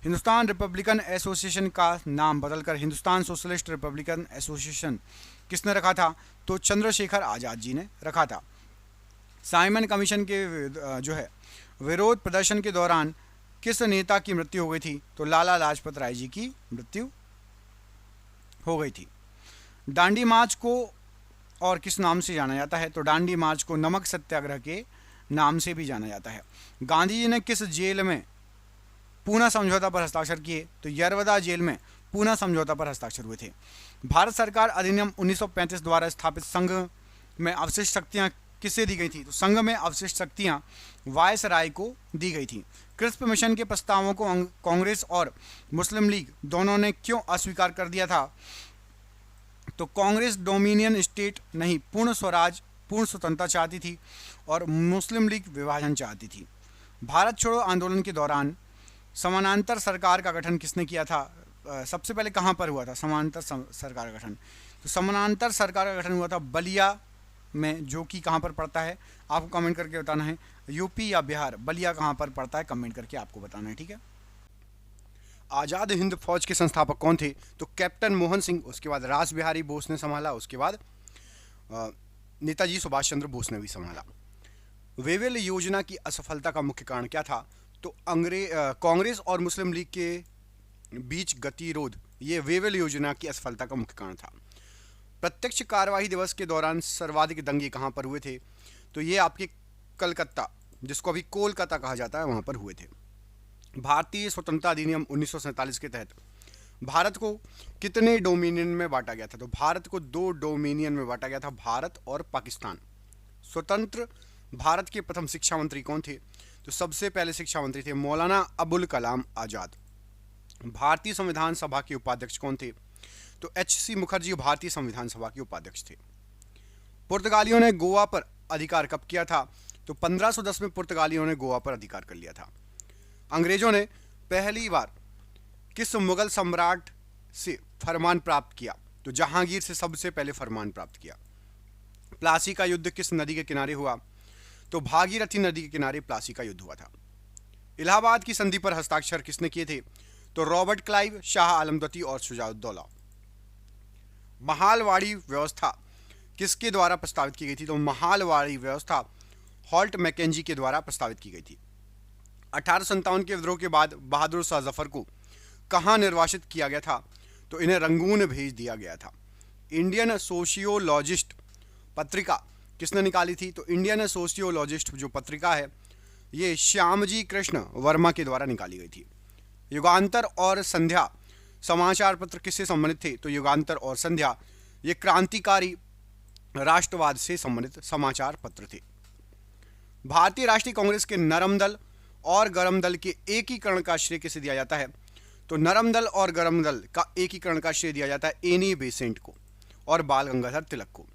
हिंदुस्तान रिपब्लिकन एसोसिएशन का नाम बदलकर हिंदुस्तान सोशलिस्ट रिपब्लिकन एसोसिएशन किसने रखा था? तो चंद्रशेखर आज़ाद जी ने रखा था। साइमन कमीशन के विरोध प्रदर्शन के दौरान किस नेता की मृत्यु हो गई थी? तो लाला लाजपत राय जी की मृत्यु हो गई थी। दांडी मार्च को और किस नाम से जाना जाता है? तो दांडी मार्च को नमक सत्याग्रह के नाम से भी जाना जाता है। गांधी जी ने किस जेल में पूना समझौता पर हस्ताक्षर किए? तो यरवदा जेल में पूना समझौता पर हस्ताक्षर हुए थे। भारत सरकार अधिनियम 1935 द्वारा स्थापित संघ में अवशिष्ट शक्तियां किसे दी गई थी? तो संघ में अवशिष्ट शक्तियां वायसराय को दी गई थी। क्रिस्प मिशन के प्रस्तावों को कांग्रेस और मुस्लिम लीग दोनों ने क्यों अस्वीकार कर दिया था? तो कांग्रेस डोमिनियन स्टेट नहीं, पूर्ण स्वराज, पूर्ण स्वतंत्रता चाहती थी और मुस्लिम लीग विभाजन चाहती थी। भारत छोड़ो आंदोलन के दौरान समानांतर सरकार का गठन किसने किया था? सबसे पहले कहाँ पर हुआ था समानांतर सरकार का गठन? तो समानांतर सरकार का गठन हुआ था बलिया में, जो कि कहाँ पर पड़ता है आपको कमेंट करके बताना है। यूपी या बिहार, बलिया कहाँ पर पड़ता है कमेंट करके आपको बताना है, ठीक है। आज़ाद हिंद फौज के संस्थापक कौन थे? तो कैप्टन मोहन सिंह, उसके बाद रास बिहारी बोस ने संभाला, उसके बाद नेताजी सुभाष चंद्र बोस ने भी संभाला। वेवेल योजना की असफलता का मुख्य कारण क्या था? तो कांग्रेस और मुस्लिम लीग के बीच गतिरोध, ये वेवेल योजना की असफलता का मुख्य कारण था। प्रत्यक्ष कार्यवाही दिवस के दौरान सर्वाधिक दंगे कहां पर हुए थे? तो ये आपके कलकत्ता, जिसको अभी कोलकाता कहा जाता है, वहां पर हुए थे। भारतीय स्वतंत्रता अधिनियम 1947 के तहत भारत को कितने डोमिनियन में बांटा गया था? तो भारत को 2 डोमिनियन में बांटा गया था, भारत और पाकिस्तान। स्वतंत्र भारत के प्रथम शिक्षा मंत्री कौन थे? तो सबसे पहले शिक्षा मंत्री थे मौलाना अबुल कलाम आजाद। भारतीय संविधान सभा के उपाध्यक्ष कौन थे? तो एच.सी. मुखर्जी भारतीय संविधान सभा के उपाध्यक्ष थे। पुर्तगालियों ने गोवा पर अधिकार कब किया था? तो 1510 में पुर्तगालियों ने गोवा पर अधिकार कर लिया था। अंग्रेजों ने पहली बार किस मुगल सम्राट से फरमान प्राप्त किया? तो जहांगीर से सबसे पहले फरमान प्राप्त किया। प्लासी का युद्ध किस नदी के किनारे हुआ? तो भागीरथी नदी के किनारे प्लासी का युद्ध हुआ था। इलाहाबाद की संधि पर हस्ताक्षर किसने किए थे? तो रॉबर्ट क्लाइव, शाह आलम द्वितीय और शुजाउद्दौला। महालवाड़ी व्यवस्था किसके द्वारा प्रस्तावित की गई थी? तो महालवाड़ी व्यवस्था हॉल्ट मैकेंजी के द्वारा प्रस्तावित की गई थी। 1857 के विद्रोह के बाद बहादुर शाह जफर को कहां निर्वासित किया गया था? तो इन्हें रंगून भेज दिया गया था। इंडियन सोशियोलॉजिस्ट पत्रिका किसने निकाली थी? तो इंडियन सोशियोलॉजिस्ट जो पत्रिका है, ये श्यामजी कृष्ण वर्मा के द्वारा निकाली गई थी। युगांतर और संध्या समाचार पत्र किससे संबंधित थे? तो युगांतर और संध्या ये क्रांतिकारी राष्ट्रवाद से संबंधित समाचार पत्र थे। भारतीय राष्ट्रीय कांग्रेस के नरम दल और गरम दल के एकीकरण का श्रेय किसे दिया जाता है? तो नरम दल और गरम दल का एकीकरण का श्रेय दिया जाता है एनी बेसेंट को और बाल गंगाधर तिलक को।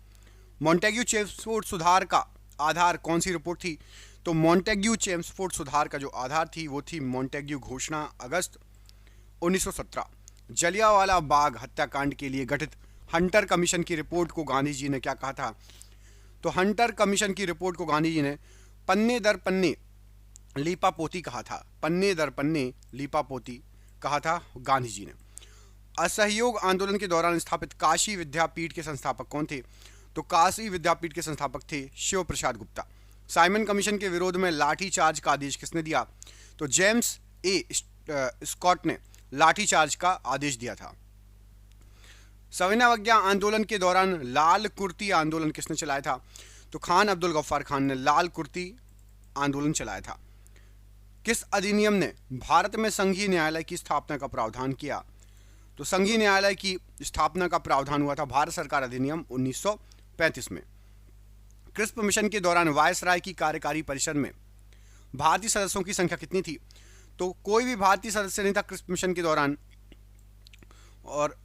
मॉन्टेग्यू चेम्सफोर्ड सुधार का आधार कौन सी रिपोर्ट थी? तो मॉन्टेग्यू चेम्सफोर्ड सुधार का जो आधार थी वो थी मॉन्टेग्यू घोषणा, अगस्त 1917। जलियांवाला बाग हत्याकांड के लिए गठित हंटर कमीशन की रिपोर्ट को गांधी जी ने क्या कहा था? तो हंटर कमीशन की रिपोर्ट को गांधी जी ने पन्ने दर पन्ने लीपापोती कहा था। पन्ने दर पन्ने लीपापोती कहा था गांधी जी ने। असहयोग आंदोलन के दौरान स्थापित काशी विद्यापीठ के संस्थापक कौन थे? तो काशी विद्यापीठ के संस्थापक थे शिव प्रसाद गुप्ता। साइमन कमीशन के विरोध में लाठीचार्ज का आदेश किसने दिया? तो जेम्स ए स्कॉट ने लाठीचार्ज का आदेश दिया था। सविनय आंदोलन के दौरान लाल कुर्ती आंदोलन किसने चलाया था? तो खान अब्दुल गफ्फार खान ने लाल कुर्ती आंदोलन चलाया था। किस अधिनियम ने भारत में संघीय न्यायालय की स्थापना का प्रावधान किया? तो संघीय न्यायालय की स्थापना का प्रावधान हुआ था भारत सरकार अधिनियम 1935 में। क्रिस्प मिशन के दौरान वायसराय की कार्यकारी परिषद में भारतीय सदस्यों की संख्या कितनी थी? तो कोई भी भारतीय सदस्य नहीं था क्रिस्प मिशन के दौरान और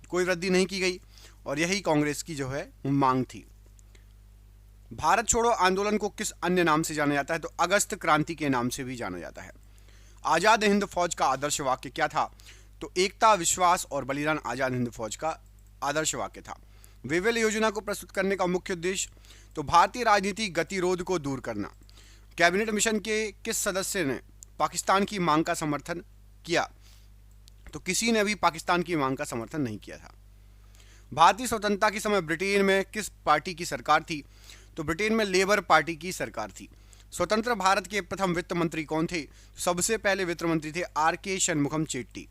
कोई वृद्धि नहीं की गई और यही कांग्रेस की जो है मांग थी। भारत छोड़ो आंदोलन को किस अन्य नाम से जाना जाता है? तो अगस्त क्रांति के नाम से भी जाना जाता है। आजाद हिंद फौज का आदर्श वाक्य क्या था? तो एकता, विश्वास और बलिदान आजाद हिंद फौज का आदर्श वाक्य था। वेवेल योजना को प्रस्तुत करने का मुख्य उद्देश्य? तो भारतीय राजनीति गतिरोध को दूर करना। कैबिनेट मिशन के किस सदस्य ने पाकिस्तान की मांग का समर्थन किया? तो किसी ने भी पाकिस्तान की मांग का समर्थन नहीं किया था। भारतीय स्वतंत्रता के समय ब्रिटेन में किस पार्टी की सरकार थी? तो ब्रिटेन में लेबर पार्टी की सरकार थी। स्वतंत्र भारत के प्रथम वित्त मंत्री कौन थे? सबसे पहले वित्त मंत्री थे आर.के. शनमुखम चेट्टी।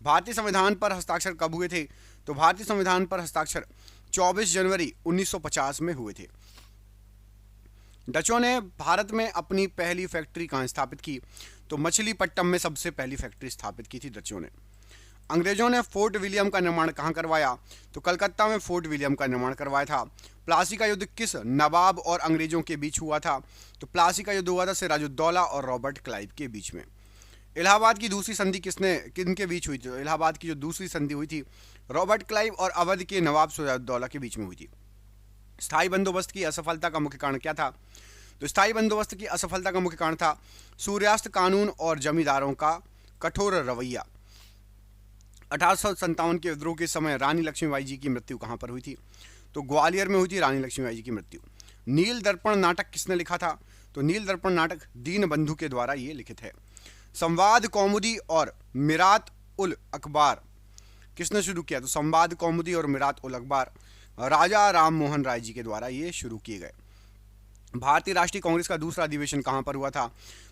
भारतीय संविधान पर हस्ताक्षर कब हुए थे? तो भारतीय संविधान पर हस्ताक्षर 24 जनवरी 1950 में हुए थे। डचों ने भारत में अपनी पहली फैक्ट्री कहाँ स्थापित की? तो मछलीपट्टनम में सबसे पहली फैक्ट्री स्थापित की थी डचों ने। अंग्रेजों ने फोर्ट विलियम का निर्माण कहाँ करवाया? तो कलकत्ता में फोर्ट विलियम का निर्माण करवाया था। प्लासी का युद्ध किस नवाब और अंग्रेजों के बीच हुआ था? तो प्लासी का युद्ध हुआ था सिराजुद्दौला और रॉबर्ट क्लाइव के बीच में। इलाहाबाद की दूसरी संधि किनके बीच हुई थी? तो इलाहाबाद की जो दूसरी संधि हुई थी रॉबर्ट क्लाइव और अवध के नवाब सिराजुद्दौला के बीच में हुई थी। स्थायी बंदोबस्त की असफलता का मुख्य कारण क्या था? तो स्थायी बंदोबस्त की असफलता का मुख्य कारण था सूर्यास्त कानून और जमींदारों का कठोर रवैया। 1857 के विद्रोह के समय रानी लक्ष्मीबाई जी की मृत्यु कहाँ पर हुई थी? तो ग्वालियर में हुई थी रानी लक्ष्मीबाई जी की मृत्यु। नील दर्पण नाटक किसने लिखा था? तो नील दर्पण नाटक दीनबंधु के द्वारा ये लिखित है। संवाद कौमुदी और मिरात उल अखबार किसने शुरू किया? तो संवाद कौमुदी और मिरात उल अखबार राजा राम मोहन राय जी के द्वारा ये शुरू किए गए। भारतीय राष्ट्रीय कांग्रेस का दूसरा अधिवेशन कहां पर हुआ था?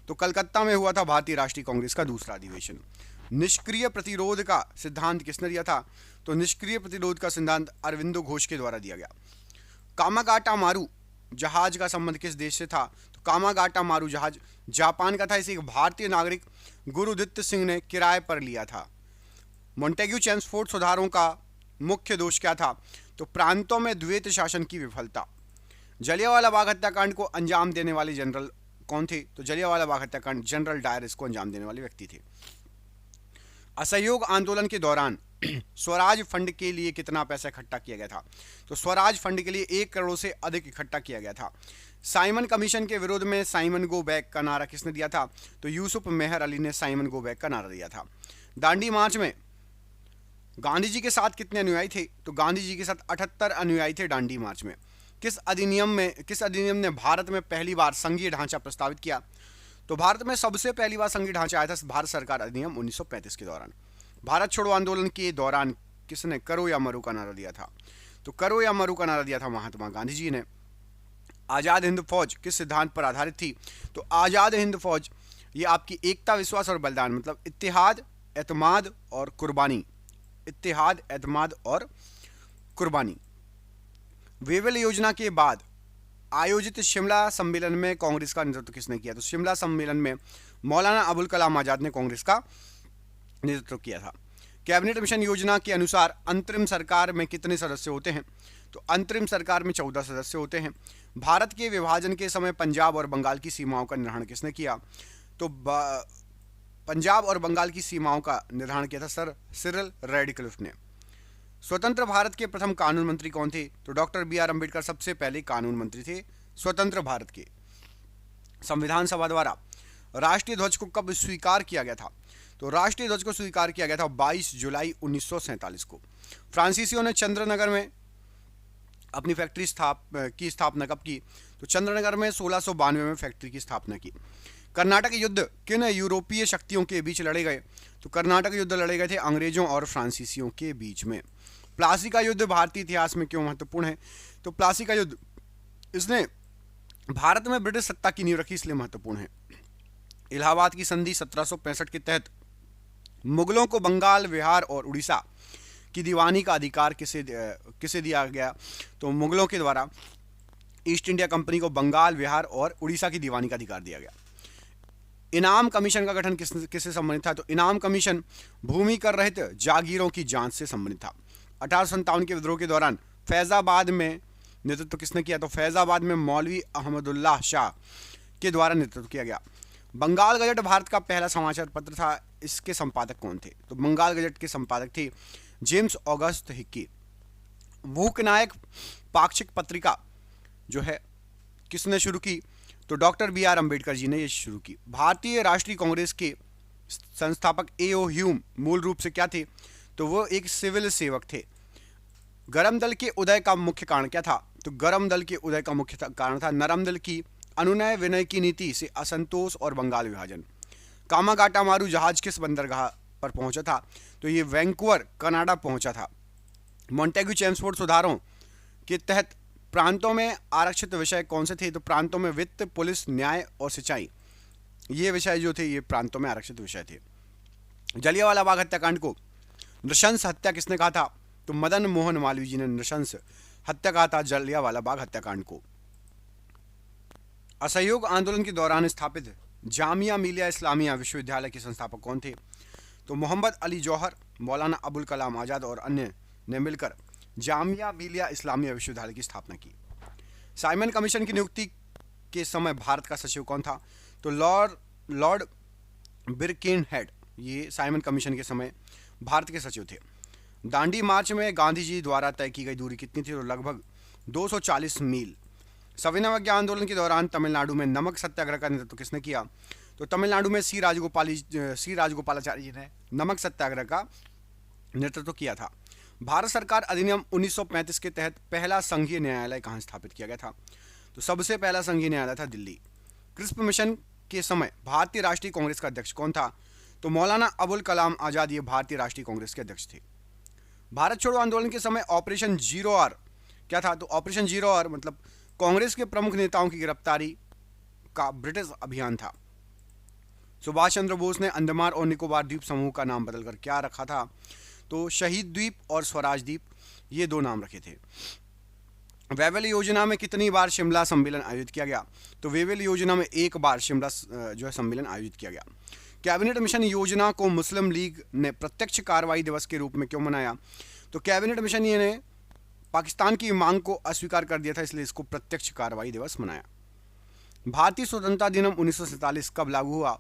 तो कलकत्ता में हुआ था भारतीय राष्ट्रीय कांग्रेस का दूसरा अधिवेशन। निष्क्रिय प्रतिरोध का सिद्धांत किसने दिया था? तो निष्क्रिय प्रतिरोध का सिद्धांत अरविंदो घोष के द्वारा दिया गया। कामागाटा मारू जहाज का संबंध किस देश से था? तो कामागाटा मारू जहाज जापान का था। इसे एक भारतीय नागरिक गुरुदित्य सिंह ने किराए पर लिया था। मॉन्टेग्यू चेम्सफोर्ड सुधारों का मुख्य दोष क्या था? तो प्रांतों में द्वैत शासन की विफलता। जलियांवाला बाग हत्याकांड को अंजाम देने वाले जनरल कौन थे? तो जलियांवाला बाग हत्याकांड जनरल डायर इसको अंजाम देने वाले व्यक्ति थे। असहयोग आंदोलन के दौरान स्वराज फंड के लिए कितना पैसा इकट्ठा किया गया था? तो स्वराज फंड के लिए 1 करोड़ से अधिक इकट्ठा किया गया था। साइमन कमीशन के विरोध में साइमन गो बैक का नारा किसने दिया था? तो यूसुफ मेहर अली ने साइमन गो बैक का नारा दिया था। दांडी मार्च में गांधी जी के साथ कितने अनुयायी थे? तो गांधी जी के साथ 78 अनुयायी थे दांडी मार्च में। किस अधिनियम ने भारत में पहली बार संघीय ढांचा प्रस्तावित किया? तो भारत में सबसे पहली बार संघीय ढांचा आया था भारत सरकार अधिनियम 1935 के दौरान। भारत छोड़ो आंदोलन के दौरान किसने करो या मरो का नारा दिया था? तो करो या मरो का नारा दिया था महात्मा गांधी जी ने। आज़ाद हिंद फौज किस सिद्धांत पर आधारित थी? तो आज़ाद हिंद फौज ये आपकी एकता, विश्वास और बलिदान, मतलब इत्तेहाद, एतमाद और कुर्बानी। इत्तेहाद, एतमाद और कुर्बानी। वेवेल योजना के बाद आयोजित शिमला सम्मेलन में कांग्रेस का नेतृत्व किसने किया? तो शिमला सम्मेलन में मौलाना अबुल कलाम आजाद ने कांग्रेस का नेतृत्व किया था। कैबिनेट मिशन योजना के अनुसार अंतरिम सरकार में कितने सदस्य होते हैं? तो अंतरिम सरकार में 14 सदस्य होते हैं। भारत के विभाजन के समय पंजाब और बंगाल की सीमाओं का निर्धारण किसने किया? तो पंजाब और बंगाल की सीमाओं का निर्धारण किया था सर सिरिल रैडक्लिफ ने। स्वतंत्र भारत के प्रथम कानून मंत्री कौन थे? तो डॉक्टर बी आर अम्बेडकर सबसे पहले कानून मंत्री थे स्वतंत्र भारत के। संविधान सभा द्वारा राष्ट्रीय ध्वज को कब स्वीकार किया गया था? तो राष्ट्रीय ध्वज को स्वीकार किया गया था 22 जुलाई 1947 को। फ्रांसीसियों ने चंद्रनगर में अपनी फैक्ट्री की स्थापना कब की? तो चंद्रनगर में 1692 में फैक्ट्री की स्थापना की। कर्नाटक युद्ध किन यूरोपीय शक्तियों के बीच लड़े गए? तो कर्नाटक युद्ध लड़े गए थे अंग्रेजों और फ्रांसीसियों के बीच में। प्लासी का युद्ध भारतीय इतिहास में क्यों महत्वपूर्ण है? तो प्लासी का युद्ध इसने भारत में ब्रिटिश सत्ता की नींव रखी, इसलिए महत्वपूर्ण है। इलाहाबाद की संधि 1765 के तहत मुगलों को बंगाल, बिहार और उड़ीसा की दीवानी का अधिकार किसे दिया गया? तो मुगलों के द्वारा ईस्ट इंडिया कंपनी को बंगाल, बिहार और उड़ीसा की दीवानी का अधिकार दिया गया। इनाम कमीशन का गठन किससे संबंधित था? तो इनाम कमीशन भूमि कर रहित जागीरों की जांच से संबंधित था। 1857 के विद्रोह के दौरान फैजाबाद में नेतृत्व किसने किया? तो फैजाबाद में मौलवी अहमदुल्लाह शाह के द्वारा नेतृत्व किया गया। बंगाल गजट भारत का पहला समाचार पत्र था, इसके संपादक कौन थे? तो बंगाल गजट के संपादक थे जेम्स ऑगस्ट हिक्की। भूकनायक पाक्षिक पत्रिका जो है किसने शुरू की? तो doctor B are Ambedkar ji ने यह शुरू की। भारतीय राष्ट्रीय कांग्रेस के संस्थापक ए.ओ. ह्यूम मूल रूप से क्या थे? तो वो एक सिविल सेवक थे। गरम दल के उदय का मुख्य कारण क्या था? तो गरम दल के उदय का मुख्य कारण था नरम दल की अनुनय विनय की नीति से असंतोष और बंगाल विभाजन। कामागाटा मारू जहाज किस बंदरगाह पर पहुंचा था? तो ये वैंकूवर कनाडा पहुंचा था। मॉन्टेग्यू चेम्सफोर्ड सुधारों के तहत प्रांतों में आरक्षित विषय कौन से थे? तो प्रांतों में वित्त, पुलिस, न्याय और सिंचाई, ये विषय जो थे ये प्रांतों में आरक्षित विषय थे। जलियांवाला बाग हत्याकांड को नृशंस हत्या किसने कहा था? तो मदन मोहन मालवीय जी ने नृशंस हत्या कहा था जलियांवाला बाग हत्याकांड को। असहयोग आंदोलन के दौरान स्थापित जामिया मिलिया इस्लामिया विश्वविद्यालय के संस्थापक कौन थे? तो मोहम्मद अली जौहर, मौलाना अबुल कलाम आजाद और अन्य ने मिलकर जामिया मिलिया इस्लामिया विश्वविद्यालय की स्थापना की। साइमन कमीशन की नियुक्ति के समय भारत का सचिव कौन था? तो लॉर्ड बिरकेनहेड, ये साइमन कमीशन के समय भारत के सचिव थे। दांडी मार्च में गांधी जी द्वारा तय की गई दूरी कितनी थी? तो लगभग 240 मील। सविनय अवज्ञा आंदोलन के दौरान तमिलनाडु में नमक सत्याग्रह का नेतृत्व किसने किया? तो तमिलनाडु में सी राजगोपालाचारी जी ने नमक सत्याग्रह का नेतृत्व किया था। भारत सरकार अधिनियम 1935 के तहत पहला संघीय न्यायालय कहाँ स्थापित किया गया था? तो सबसे पहला संघीय न्यायालय था दिल्ली। क्रिस्प मिशन के समय भारतीय राष्ट्रीय कांग्रेस का अध्यक्ष कौन था? तो मौलाना अबुल कलाम आजाद ये भारतीय राष्ट्रीय कांग्रेस के अध्यक्ष थे। भारत छोड़ो आंदोलन के समय ऑपरेशन जीरो आर क्या था? तो ऑपरेशन जीरो आर मतलब कांग्रेस के प्रमुख नेताओं की गिरफ्तारी का ब्रिटिश अभियान था। सुभाष चंद्र बोस ने अंडमान और निकोबार द्वीप समूह का नाम बदलकर क्या रखा था? तो शहीद द्वीप और स्वराज द्वीप, ये दो नाम रखे थे। वेवेल योजना में कितनी बार शिमला सम्मेलन आयोजित किया गया? तो वेवेल योजना में एक बार शिमला जो है सम्मेलन आयोजित किया गया। कैबिनेट मिशन योजना को मुस्लिम लीग ने प्रत्यक्ष कार्रवाई दिवस के रूप में क्यों मनाया? तो कैबिनेट मिशन ये ने पाकिस्तान की मांग को अस्वीकार कर दिया था, इसलिए इसको प्रत्यक्ष कार्रवाई दिवस मनाया। भारतीय स्वतंत्रता अधिनियम 1947 कब लागू हुआ?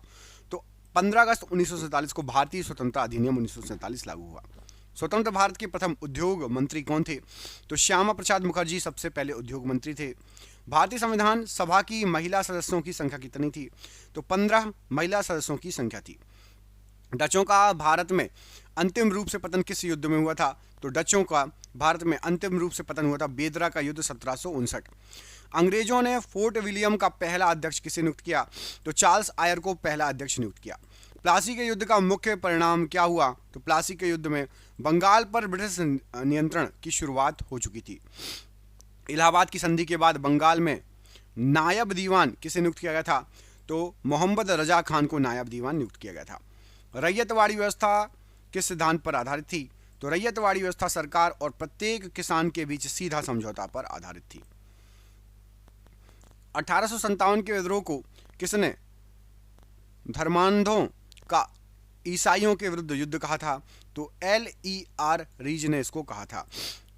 तो 15 अगस्त 1947 को भारतीय स्वतंत्रता अधिनियम 1947 लागू हुआ। स्वतंत्र भारत के प्रथम उद्योग मंत्री कौन थे? तो श्यामा प्रसाद मुखर्जी सबसे पहले उद्योग मंत्री थे। भारतीय संविधान सभा की महिला सदस्यों की संख्या कितनी थी? तो 15 महिला सदस्यों की संख्या थी। डचों का भारत में अंतिम रूप से पतन किस युद्ध में हुआ था? तो डचों का भारत में अंतिम रूप से पतन हुआ था बेदरा का युद्ध 1759। अंग्रेजों ने फोर्ट विलियम का पहला अध्यक्ष किसे नियुक्त किया? तो चार्ल्स आयर को पहला अध्यक्ष नियुक्त किया। प्लासी के युद्ध का मुख्य परिणाम क्या हुआ? तो प्लासी के युद्ध में बंगाल पर ब्रिटिश नियंत्रण की शुरुआत हो चुकी थी। इलाहाबाद की संधि के बाद बंगाल में नायब दीवान किसे नियुक्त किया गया था? तो मोहम्मद रजा खान को नायब दीवान नियुक्त किया गया था। रैयतवाड़ी व्यवस्था किस सिद्धांत पर आधारित थी? तो रैयतवाड़ी व्यवस्था सरकार और प्रत्येक किसान के बीच सीधा समझौता पर आधारित थी। 1857 के विद्रोह को किसने धर्मांधों का ईसाइयों के विरुद्ध युद्ध कहा था? तो LER रीज ने इसको कहा था।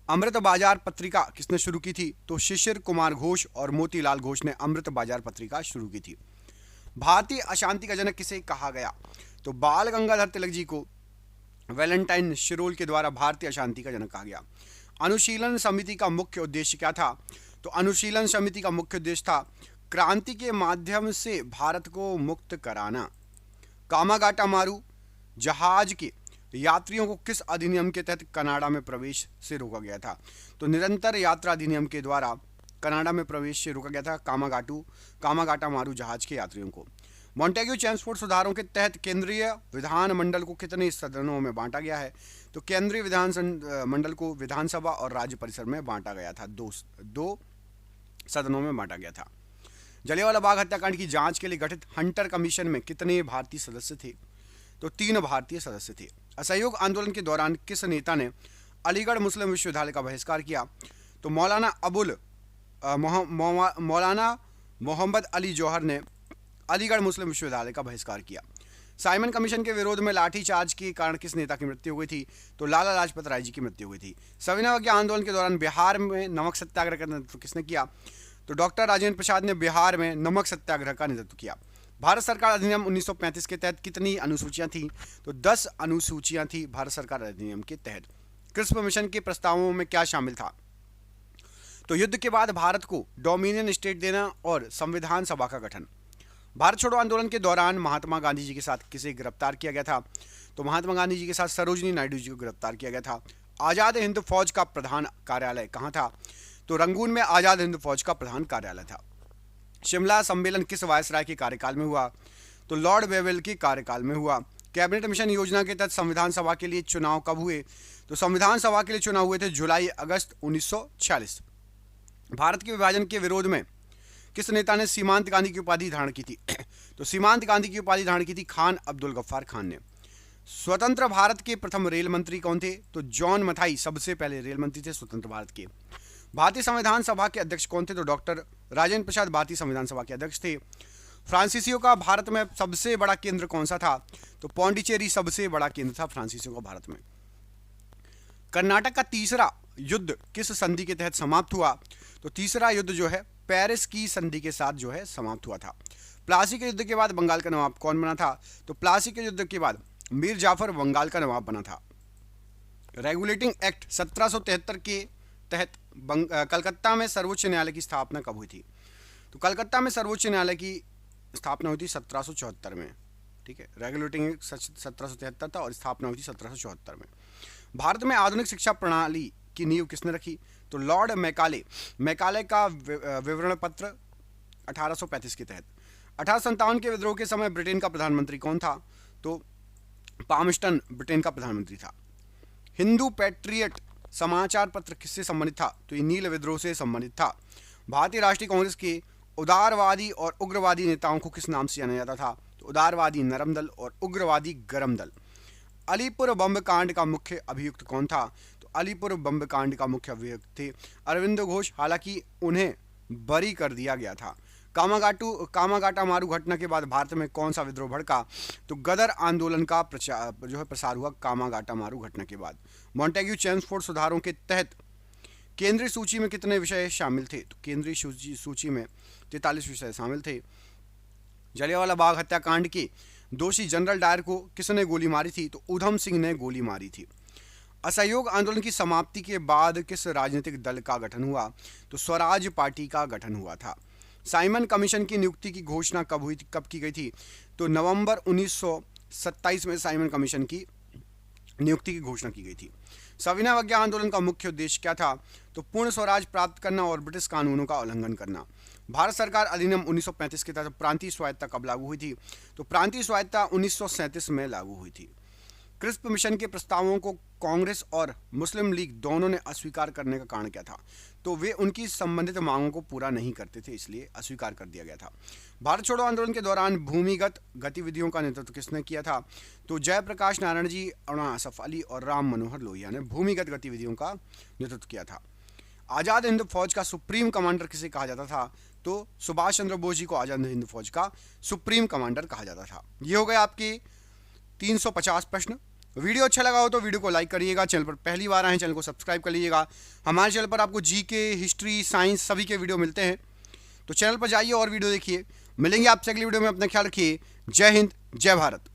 अमृत बाजार पत्रिका किसने शुरू की थी? तो शिशिर कुमार घोष और मोतीलाल घोष ने अमृत बाजार पत्रिका शुरू की थी। भारतीय अशांति का जनक किसे कहा गया? तो बाल गंगाधर तिलक जी को वैलेंटाइन शिरोल के द्वारा भारतीय अशांति का जनक कहा गया। अनुशीलन समिति का मुख्य उद्देश्य क्या था? तो अनुशीलन समिति का मुख्य उद्देश्य था क्रांति के माध्यम से भारत को मुक्त कराना। कामागाटा मारू जहाज के यात्रियों को किस अधिनियम के तहत कनाडा में प्रवेश से रोका गया था? तो निरंतर यात्रा अधिनियम के द्वारा कनाडा में प्रवेश से रोका गया था कामागाटा मारू जहाज के यात्रियों को। मॉन्टेग्यू चैम्सफोर्ड सुधारों के तहत केंद्रीय विधानमंडल को कितने सदनों में बांटा गया है? तो केंद्रीय विधानमंडल को विधानसभा और राज्य परिषद में बांटा गया था, दो सदनों में बांटा गया था। जलियांवाला बाग हत्याकांड की जांच के लिए गठित हंटर कमीशन में कितने भारतीय सदस्य थे? तो 3 भारतीय सदस्य थे। असहयोग आंदोलन के दौरान किस नेता ने अलीगढ़ मुस्लिम विश्वविद्यालय का बहिष्कार किया? तो मौलाना मोहम्मद अली जौहर ने अलीगढ़ मुस्लिम विश्वविद्यालय का बहिष्कार किया। साइमन कमीशन के विरोध में लाठीचार्ज के कारण किस नेता की मृत्यु हो गई थी? तो लाला लाजपत राय जी की मृत्यु हो गई थी। सविनय अवज्ञा आंदोलन के दौरान बिहार में नमक सत्याग्रह का नेतृत्व किसने किया? तो डॉक्टर राजेंद्र प्रसाद ने बिहार में नमक सत्याग्रह का नेतृत्व किया। भारत सरकार अधिनियम 1935 के तहत कितनी अनुसूचियां थी? तो 10 अनुसूचियां थी भारत सरकार अधिनियम के तहत। क्रिस्प मिशन के प्रस्तावों में क्या शामिल था? तो युद्ध के बाद भारत को डोमिनियन स्टेट देना और संविधान सभा का गठन। भारत छोड़ो आंदोलन के दौरान महात्मा गांधी जी के साथ किसे गिरफ्तार किया गया था? तो महात्मा गांधी जी के साथ सरोजिनी नायडू जी को गिरफ्तार किया गया था। आज़ाद हिंद फौज का प्रधान कार्यालय कहाँ था? तो रंगून में आज़ाद हिंद फौज का प्रधान कार्यालय था। शिमला सम्मेलन किस वायसराय के कार्यकाल में हुआ? तो लॉर्ड वेवेल के कार्यकाल में हुआ। कैबिनेट मिशन योजना के तहत संविधान सभा के लिए चुनाव कब हुए? तो संविधान सभा के लिए चुनाव हुए थे जुलाई अगस्त 1946। भारत के विभाजन के विरोध में किस नेता ने सीमांत गांधी की उपाधि धारण की थी? तो सीमांत गांधी की उपाधि धारण की थी खान अब्दुल गफ्फार खान ने। स्वतंत्र भारत के प्रथम रेल मंत्री कौन थे? तो जॉन मथाई सबसे पहले रेल मंत्री थे स्वतंत्र भारत के। भारतीय संविधान सभा के अध्यक्ष कौन थे? तो डॉक्टर राजेंद्र प्रसाद भारतीय संविधान सभा के अध्यक्ष थे। फ्रांसीसियों का भारत में सबसे बड़ा केंद्र कौन सा था? तो पौंडीचेरी सबसे बड़ा केंद्र था फ्रांसीसियों का भारत में। कर्नाटक का तीसरा युद्ध किस संधि के तहत समाप्त हुआ? तो तीसरा युद्ध जो है पेरिस की संधि के साथ जो है समाप्त हुआ था। प्लासी के युद्ध के बाद बंगाल का नवाब कौन बना था? तो प्लासी के युद्ध के बाद मीर जाफर बंगाल का नवाब बना था। रेगुलेटिंग एक्ट 1773 के तहत कलकत्ता में सर्वोच्च न्यायालय की स्थापना कब हुई थी? तो कलकत्ता में सर्वोच्च न्यायालय की स्थापना हुई थी 1774 में। ठीक है, रेगुलेटिंग एक्ट 1773 था और स्थापना हुई थी 1774 में। भारत में आधुनिक शिक्षा प्रणाली की नींव किसने रखी? तो लॉर्ड मैकाले का विवरण पत्र 1835 के तहत। 1857 के विद्रोह के समय ब्रिटेन का प्रधानमंत्री कौन था? तो पामस्टन ब्रिटेन का प्रधानमंत्री था। हिंदू पैट्रियट समाचार पत्र किससे संबंधित था? तो ये नील विद्रोह से संबंधित था। भारतीय राष्ट्रीय कांग्रेस के उदारवादी और उग्रवादी नेताओं को किस नाम से जाना जाता था? तो उदारवादी नरम दल और उग्रवादी गरम दल। अलीपुर बम कांड का मुख्य अभियुक्त कौन था? तो अलीपुर बम कांड का मुख्य अभियुक्त थे अरविंद घोष, हालांकि उन्हें बरी कर दिया गया था। कामागाटा मारू घटना के बाद भारत में कौन सा विद्रोह भड़का? तो गदर आंदोलन का प्रसार हुआ कामागाटा मारू घटना के बाद। मॉन्टेग्यू चेम्सफोर्ड सुधारों के तहत केंद्रीय सूची में कितने विषय शामिल थे? तो केंद्रीय सूची में 43 विषय शामिल थे। जलियांवाला बाग हत्याकांड के दोषी जनरल डायर को किसने गोली मारी थी? तो उधम सिंह ने गोली मारी थी। असहयोग आंदोलन की समाप्ति के बाद किस राजनीतिक दल का गठन हुआ? तो स्वराज पार्टी का गठन हुआ था। साइमन कमीशन की नियुक्ति की घोषणा कब की गई थी? तो नवंबर 1927 में साइमन कमीशन की नियुक्ति की घोषणा की गई थी। सविनय अवज्ञा आंदोलन का मुख्य उद्देश्य क्या था? तो पूर्ण स्वराज प्राप्त करना और ब्रिटिश कानूनों का उल्लंघन करना। भारत सरकार अधिनियम 1935 के तहत प्रांतीय स्वायत्तता कब लागू हुई थी? तो प्रांतीय स्वायत्तता 1937 में लागू हुई थी। क्रिस्प मिशन के प्रस्तावों को कांग्रेस और मुस्लिम लीग दोनों ने अस्वीकार करने का कारण क्या था? तो वे उनकी संबंधित मांगों को पूरा नहीं करते थे, इसलिए अस्वीकार कर दिया गया था। भारत छोड़ो आंदोलन के दौरान भूमिगत गतिविधियों का नेतृत्व किसने किया था? तो जयप्रकाश नारायण जी, अरुणा असफ अली और राम मनोहर लोहिया ने भूमिगत गतिविधियों का नेतृत्व किया था। आज़ाद हिंद फौज का सुप्रीम कमांडर किसे कहा जाता था? तो सुभाष चंद्र बोस जी को आज़ाद हिंद फौज का सुप्रीम कमांडर कहा जाता था। ये हो गए आपके 350 प्रश्न। वीडियो अच्छा लगा हो तो वीडियो को लाइक करिएगा। चैनल पर पहली बार आए चैनल को सब्सक्राइब कर लीजिएगा। हमारे चैनल पर आपको जीके, हिस्ट्री, साइंस सभी के वीडियो मिलते हैं, तो चैनल पर जाइए और वीडियो देखिए। मिलेंगे आपसे अगली वीडियो में। अपना ख्याल रखिए। जय हिंद, जय भारत।